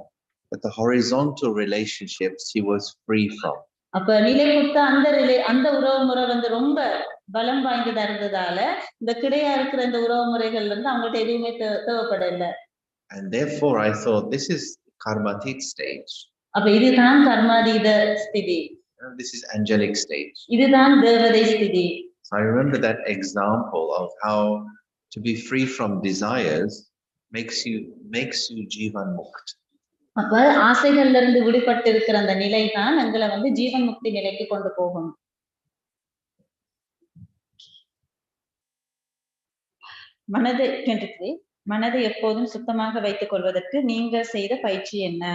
that the horizontal relationships she was free from. அப்ப நிலைக்குத்த அந்த உறவு முறை வந்து ரொம்ப பலம் வாய்ந்ததா இருந்ததால இந்த கிடையா இருக்கிற இந்த உறவு முறைகள்ல இருந்து அவங்கள்ட்ட எதுவுமே தேவைப்படல. And therefore I thought this is karmatik stage. அப்ப இதுதான் கர்மாதீத ஸ்திதி. This is angelic stage. இதுதான் தேவதை ஸ்திதி. So I remember that example of how to be free from desires makes you jivan mukt. அப்ப ஆசைகள்ல இருந்து விடுபட்டு இருக்கிற அந்த நிலை தான் எங்களை வந்து ஜீவன் முக்தி நிலைக்கு கொண்டு போகும். மனதை 23 மனதை எப்போதும் சுத்தமாக வைத்துக் கொள்வதற்கு நீங்க செய்த பயிற்சி என்ன?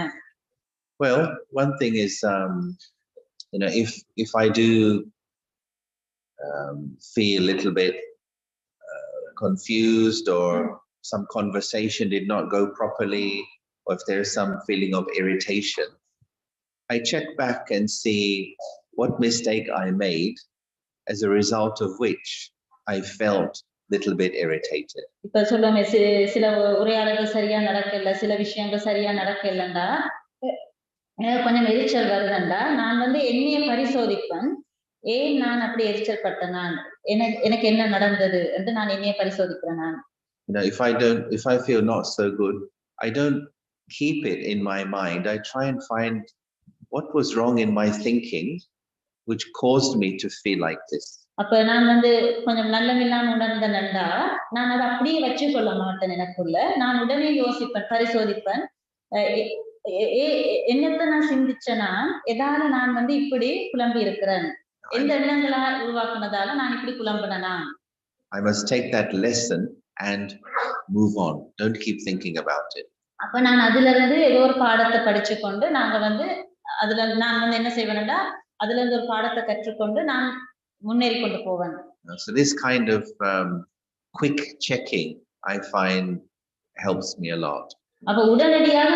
Well, one thing is you know, if I do feel a little bit confused or some conversation did not go properly, or if there is some feeling of irritation, I check back and see what mistake I made, as a result of which I felt a little bit irritated. இப்ப சொல்லுங்க சில உரையாடல்கள் சரியா நடக்கல, சில விஷயங்கள் சரியா நடக்கலண்டா எனக்கு கொஞ்சம் எரிச்சல் வருதுண்டா நான் வந்து என்னைய பரிசோதிப்பேன். ஏன் நான் அப்படி எரிச்சல் பட்டேன், நான் எனக்கு என்ன நடந்தது என்று நான் என்னைய பரிசோதிக்கிறேன். நான் You know, if I feel not so good, I don't keep it in my mind. I try and find what was wrong in my thinking which caused me to feel like this. அப்ப நான் வந்து கொஞ்சம் நல்லமில்லாம உணர்ந்தேன்டா நான் அதை அப்படியே வச்சு கொள்ள மாட்டேன். எனக்குள்ள நான் உடனே யோசிப்பேன், பரிசோதிப்பேன். என்னத்தை நான் சிந்திச்சேனா எதால நான் வந்து இப்படி குழம்பி இருக்கிறேன், எந்த எண்ணங்களா உருவாக்குனதால நான் இப்படி குழம்பினா. I must take that lesson and move on. Don't keep thinking about it. அப்ப நான் அதுல இருந்து ஏதோ ஒரு பாடத்தை படிச்சு கொண்டு நாங்க வந்து அதுல நான் வந்து என்ன செய்வேன்டா அதுல இருந்து ஒரு பாடத்தை கற்றுக்கொண்டு நான் முன்னேறி கொண்டு போவேன். So this kind of quick checking I find helps me a lot. அப்ப உடனடியாக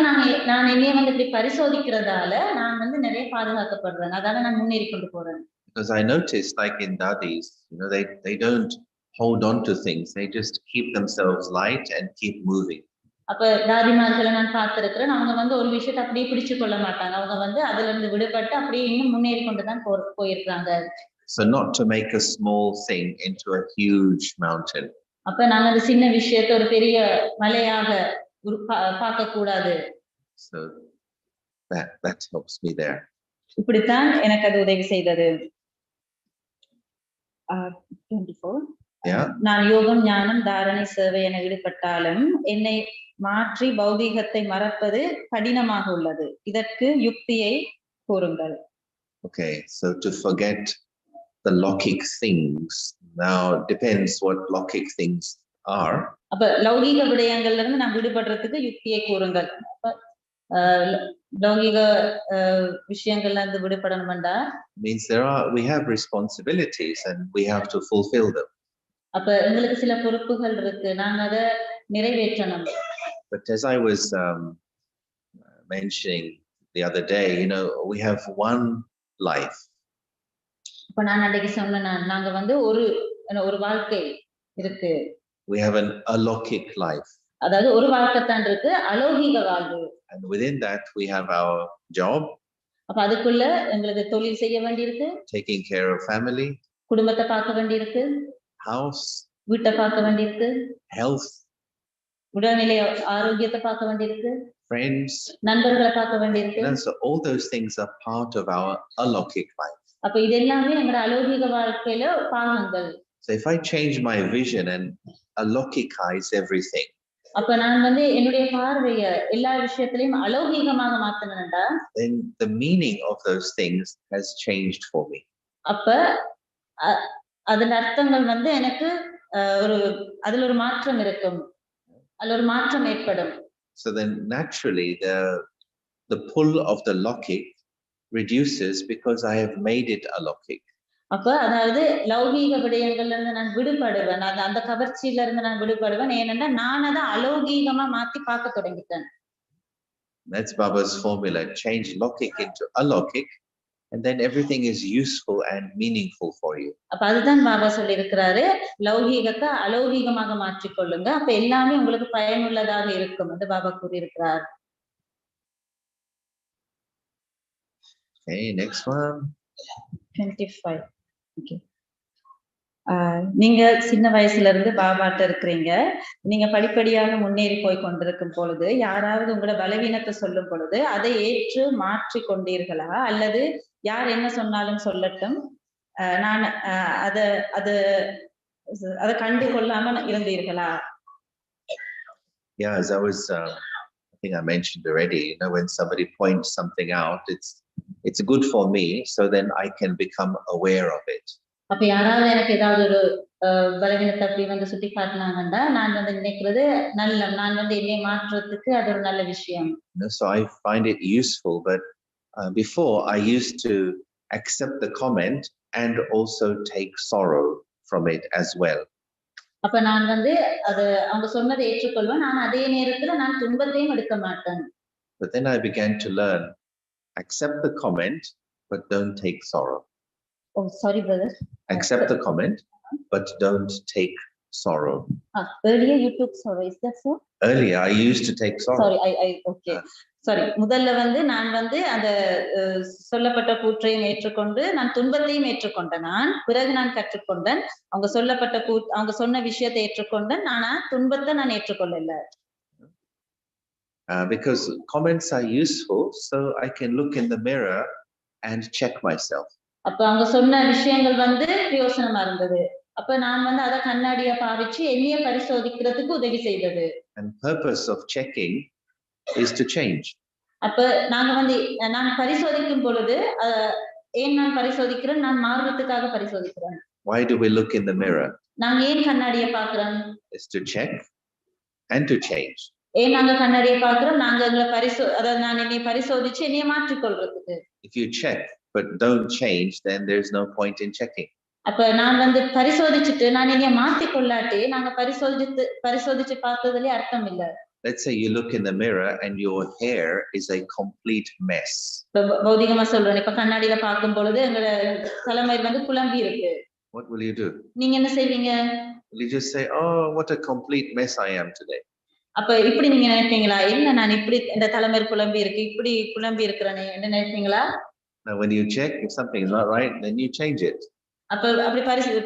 நான் என்னைய வந்து இப்படி பரிசோதிக்கிறதால நான் வந்து நிறைய பாதுகாக்கப்படுறேன். அதால நான் முன்னேறி கொண்டு போறேன். Because I noticed, like in dadis, you know, they don't hold on to things. They just keep themselves light and keep moving. அப்ப தாதிமார்களை நான் பார்த்திருக்கிறேன். அவங்க வந்து ஒரு விஷயத்தை அப்படியே பிடிச்சு கொள்ள மாட்டாங்க. அவங்க வந்து அதுல இருந்து விடுபட்டு அப்படியே இன்னும் முன்னேறி கொண்டுதான் போயிருக்காங்க. So not to make a small thing into a huge mountain. அப்ப நாங்க அந்த சின்ன விஷயத்தை ஒரு பெரிய மலையாக பார்க்க கூடாது. So that helps me there. இப்படித்தான் எனக்கு அது உதவி செய்தது. 24 நான் யோகம் ஞானம் தாரணை சேவை என ஈடுபட்டாலும் என்னை மாற்றி பௌதீகத்தை மறப்பது கடினமாக உள்ளது. இதற்கு யுக்தியை கூறுங்கள். Okay, so to forget the lokic things, now depends what lokic things are. அப்ப லௌகிக விடயங்கள்ல இருந்து நாம் விடுபடுறதுக்கு யுக்தியை கூறுங்கள். லௌகிக விஷயங்கள்ல இருந்து விடுபடணும்டா means we have responsibilities and we have to fulfill them. அப்ப உங்களுக்கு சில பொறுப்புகள் இருக்கு, நாங்க அதை நிறைவேற்றணும். But as I was mentioning the other day, you know, we have one life. அப்ப நான் அன்றைக்கு சொன்னேன், நாங்க வந்து ஒரு வாழ்க்கை இருக்கு. We have an alokik life. அதாவது ஒரு வாழ்க்கை தான் இருக்கு, அலௌகிக வாழ்வு. And within that we have our job. அப்ப அதுக்குள்ள எங்களுக்கு தொழில் செய்ய வேண்டியிருக்கு. Taking care of family. குடும்பத்தை பார்க்க வேண்டியிருக்கு. House, வீட்டை பார்க்க வேண்டியிருக்கு, health, உடல்நிலை ஆரோக்கியத்தை பார்க்க வேண்டியிருக்கு, friends. நண்பர்களை பார்க்க வேண்டியிருக்கு. So all those things are part of our alokik life. அப்ப இது எல்லாமே எங்க அலௌகிக வாழ்க்கையில பாகங்கள். So if I change my vision and alokikize everything, அப்ப நான் வந்து என்னுடைய பார்வையை எல்லா விஷயத்திலையும் அலௌகிகமாக மாத்தினேன்டா, then the meaning of those things has changed for me. அப்ப அதன் அர்த்தங்கள் வந்து எனக்கு ஒரு அதுல ஒரு மாற்றம் இருக்கும், அதுல ஒரு மாற்றம் ஏற்படும். So then naturally the pull of the lokik reduces because I have made it alokik. அப்ப அதாவது லௌகீக விடயங்கள்ல இருந்து நான் விடுபடுவேன், அந்த கவர்ச்சியில இருந்து நான் விடுபடுவேன். ஏனென்றா நான் அதை அலௌகீகமா மாத்தி பார்க்க தொடங்கிட்டேன். That's Baba's formula: change lokik into alokik, and then everything is useful and meaningful for you. அப்ப அதுதான் பாபா சொல்லி இருக்கிறாரு, லௌகீகத்தை அலௌகீகமாக மாற்றிக்கொள்ளுங்க, அப்ப எல்லாமே உங்களுக்கு பயனுள்ளதாக இருக்கும் என்று பாபா கூறி இருக்கிறார். Okay, next one. 25. Okay. நீங்க சின்ன வயசுல இருந்து பாபாட்ட இருக்கிறீங்க. நீங்க படிப்படியாக முன்னேறி போய் கொண்டிருக்கும் பொழுது யாராவது உங்களோட பலவீனத்தை சொல்லும் பொழுது அதை ஏற்று மாற்றி கொண்டீர்களா, அல்லது யார் என்ன சொன்னாலும் சொல்லட்டும் நான் அத கண்டு கொள்ளாம இருந்தீர்களா? Yeah, as I was I think I mentioned already, when somebody points something out, it's good for me, so then I can become aware of it. அப்ப யாராவது எனக்கு ஏதாவது ஒரு பலவீனத்தை அப்படி வந்து சுட்டி காட்டினாங்கன்னா நான் வந்து நினைக்கிறது நல்ல, நான் வந்து என்னை மாற்றுறதுக்கு அது ஒரு நல்ல விஷயம். So I find it useful, but before I used to accept the comment and also take sorrow from it as well. அப்ப நான் வந்து அது அவங்க சொன்னதை ஏற்றுக்கொள்வேன், நான் அதே நேரத்துல நான் துன்பத்தையும் எடுக்க மாட்டேன். But then I began to learn, accept the comment but don't take sorrow. Oh, sorry brother. Accept the comment but don't take sorrow. Earlier you took sorrow, is that so? Earlier I used to take sorrow. Sorry, I okay. Sorry, முதல்ல வந்து நான் வந்து அந்த சொல்லப்பட்ட கூற்றையும் ஏற்றுக்கொண்டு நான் துன்பத்தையும் ஏற்றுக்கொண்டேன். நான் பிறகு நான் கற்றுக்கொண்டேன், அவங்க சொல்லப்பட்ட அவங்க சொன்ன விஷயத்தை ஏற்றுக்கொண்டேன், ஆனா துன்பத்தை நான் ஏற்றுக்கொள்ளல. Because comments are useful, so I can look in the mirror and check myself. அப்ப அவங்க சொன்ன விஷயங்கள் வந்து பிரயோசனமா இருந்தது, அப்ப நான் வந்து அத கண்ணாடியா பாவிச்சு என்னைய பரிசோதிக்கிறதுக்கு உதவி செய்தது. And purpose of checking is to change. அப்ப நாங்க வந்து நான் பரிசோதிக்கும் பொழுது ஏன் நான் பரிசோதிக்கிறேன், நான் மாறுறதுக்காக பரிசோதிக்கிறேன். Why do we look in the mirror? நாங்க ஏன் கண்ணாடியை பார்க்கிறோம்? Is to check and to change. ஏன் நாங்க கண்ணாடியை பார்க்கிறோம்? நாங்க அதாவது நான் என்னை பரிசோதிச்சு என்னைய மாற்றிக் கொள்றதுக்கு. If you check but don't change, then there's no point in checking. அப்ப நான் வந்து பரிசோதிச்சுட்டு நான் என்னைய மாற்றிக் கொள்ளாட்டி நாங்க பரிசோதிச்சு பார்த்ததுல அர்த்தம் இல்ல. Let's say you look in the mirror and your hair is a complete mess. பௌதிகமா சொல்றேன், இப்ப கண்ணாடியில பார்க்கும் பொழுது எங்களோட தலைமயிர் வந்து குழம்பி இருக்கு. What will you do? நீங்க என்ன செய்வீங்க? Will you just say, oh, what a complete mess I am today? அப்ப இப்படி நீங்க நினைப்பீங்களா? என்ன நான் இப்படி இந்த தலைமயிர் குழம்பி இருக்கு, இப்படி குழம்பி இருக்கிறேன்னு என்ன நினைப்பீங்களா? Now when you check, if something is not right, then you change it. அப்ப அப்படி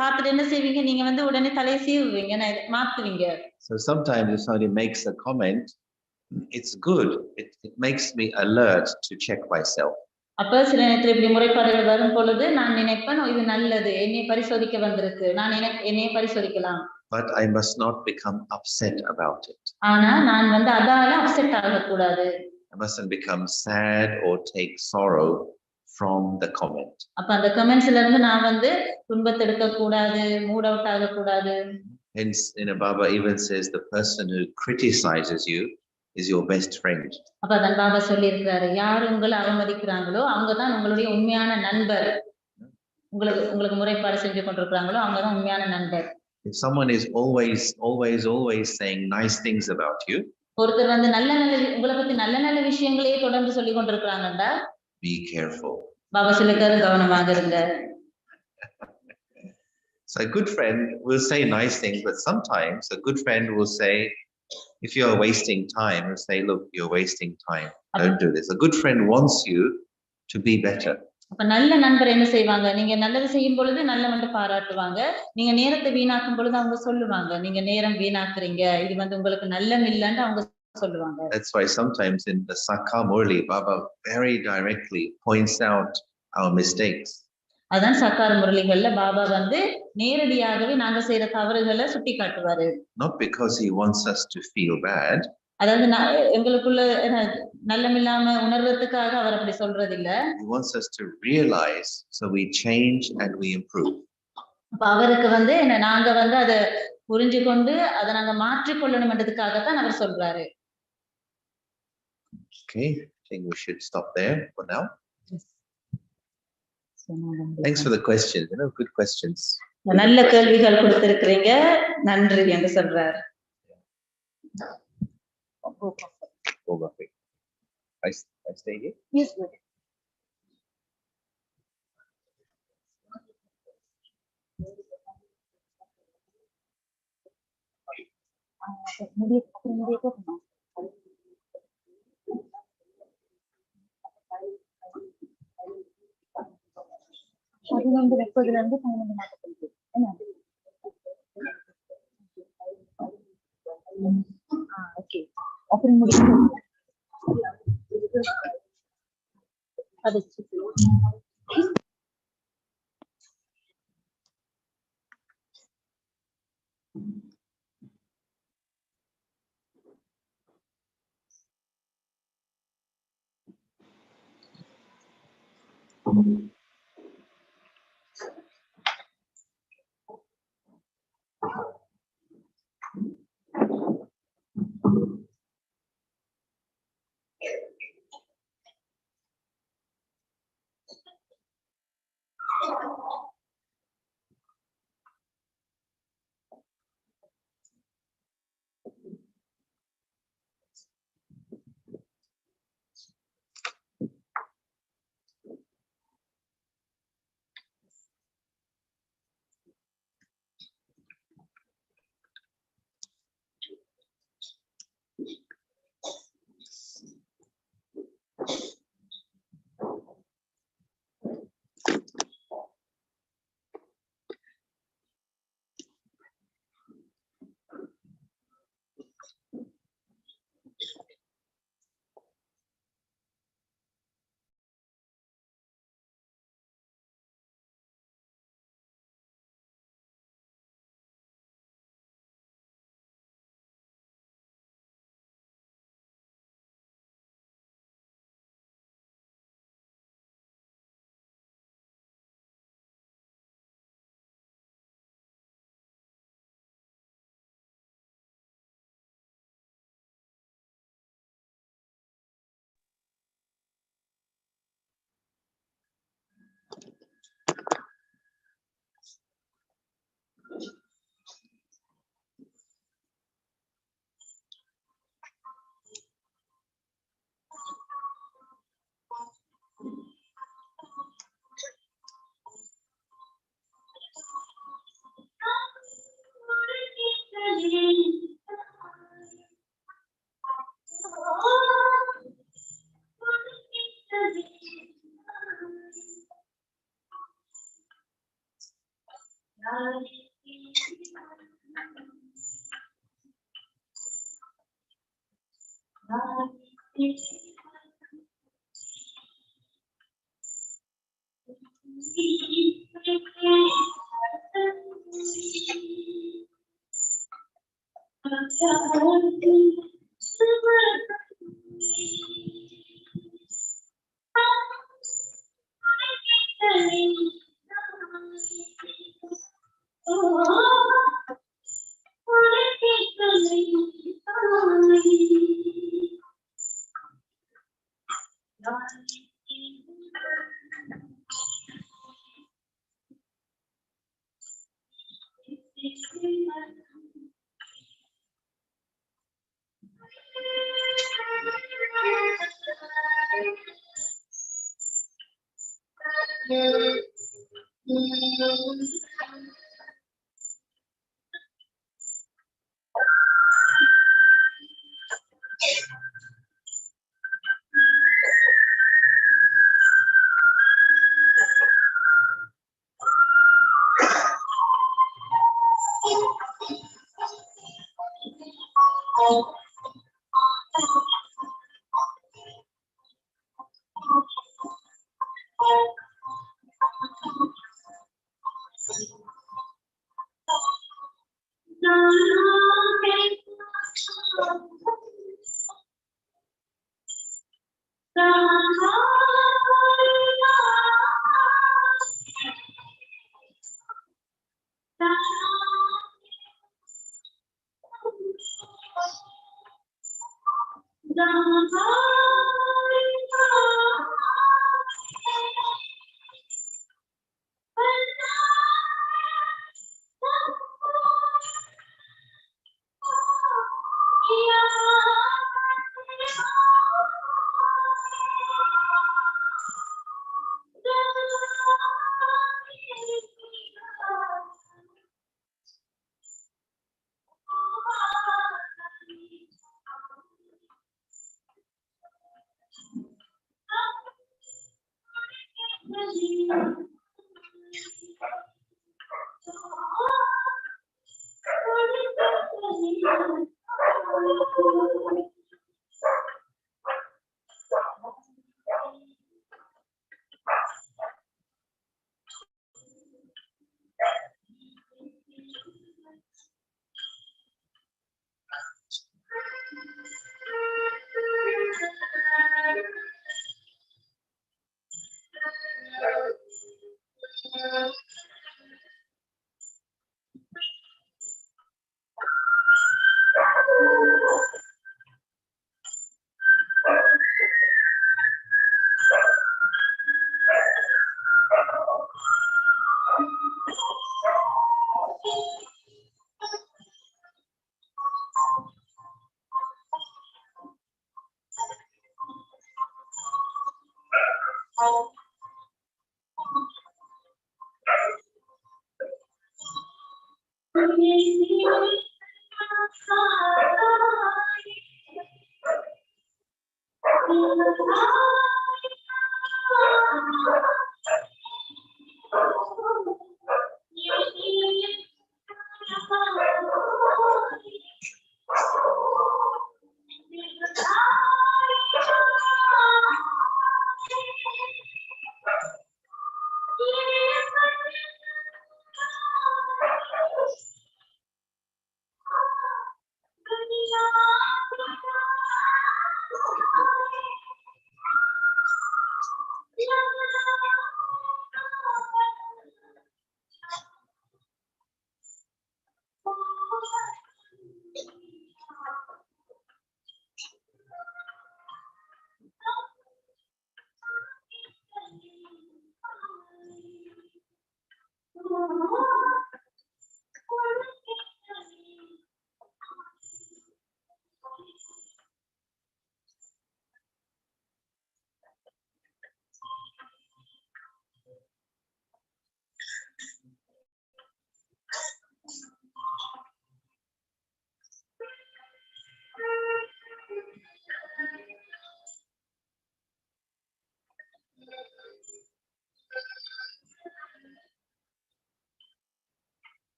பார்த்துட்டு என்ன செய்வீங்க? நீங்க வந்து உடனே தலையை சீவுவீங்க, மாத்துவீங்க. So sometimes if somebody makes a comment, it's good. It makes me alert to check myself. அப்ப சில நேரத்துல இப்படி முறைப்பாடுகள் வரும் பொழுது நான் நினைப்பேன், இது நல்லது, என்னை பரிசோதிக்க வந்திருக்கு, நான் என்னைய பரிசோதிக்கலாம். But I must not become upset about it. ஆனா நான் வந்து அதால அப்செட் ஆகக்கூடாது. I mustn't become sad or take sorrow from the comment. அப்ப அந்த கமெண்ட்ஸ்ல இருந்து நான் வந்து துன்பத்தை எடுக்க கூடாது, மூட் அவுட் ஆக கூடாது. Hence, Baba even says the person who criticizes you is your best friend. அப்ப தான் பாபா சொல்லி இருக்காரு, யார் உங்களை அவமதிக்கிறாங்களோ அவங்க தான் உங்களுடைய உண்மையான நண்பர். உங்களுக்கு முறைப்பாடு செஞ்சு கொண்டிருக்கிறாங்களோ அவங்க தான் உண்மையான நண்பர். If someone is always saying nice things about you, ஒருத்தர் வந்து உங்களை பத்தி நல்ல விஷயங்களே தொடர்ந்து சொல்லி கொண்டிருக்கிறாங்கடா, be careful. பாபா சொல்லிருக்காரு, கவனமாக இருங்க. So a good friend will say nice things, but sometimes a good friend will say, if you are wasting time, will say, look, you're wasting time. Don't do this. A good friend wants you to be better. அப்ப நல்ல நண்பர் என்ன செய்வாங்க, நீங்க நல்லது செய்யும் பொழுது நல்லவன்ட்டு பாராட்டுவாங்க. நீங்க நேரத்தை வீணாக்கும் பொழுது அவங்க சொல்லுவாங்க, நீங்க நேரம் வீணாக்குறீங்க, இது வந்து உங்களுக்கு நல்லம் இல்லன்னு அவங்க சொல்லுவாங்க. That's why sometimes in the Sakha Murli, Baba very directly points out our mistakes. அதான் சக்கார் முரளிகள்ல பாபா வந்து நேரடியாகவே நாங்க செய்யற தவறுகளை சுட்டி காட்டுவாரு. Not because he wants us to feel bad. அதாவது எங்களுக்குள்ள நல்லமில்லாம உணர்வதற்காக அவர் அப்படி சொல்றது இல்ல. He wants us to realize, so we change and we improve. அப்ப அவருக்கு வந்து நாங்க வந்து அதை புரிஞ்சு கொண்டு அதை நாங்க மாற்றிக்கொள்ளணும்ன்றதுக்காகத்தான் அவர் சொல்றாரு. Okay, I think we should stop there for now. Thanks for the questions. Good questions. நல்ல கேள்விகள் கொடுத்திருக்கிறீங்க, நன்றி என்று சொல்றார். I stay here? Yes, sir. Okay. அப்புறம் முடிக்கணும். அது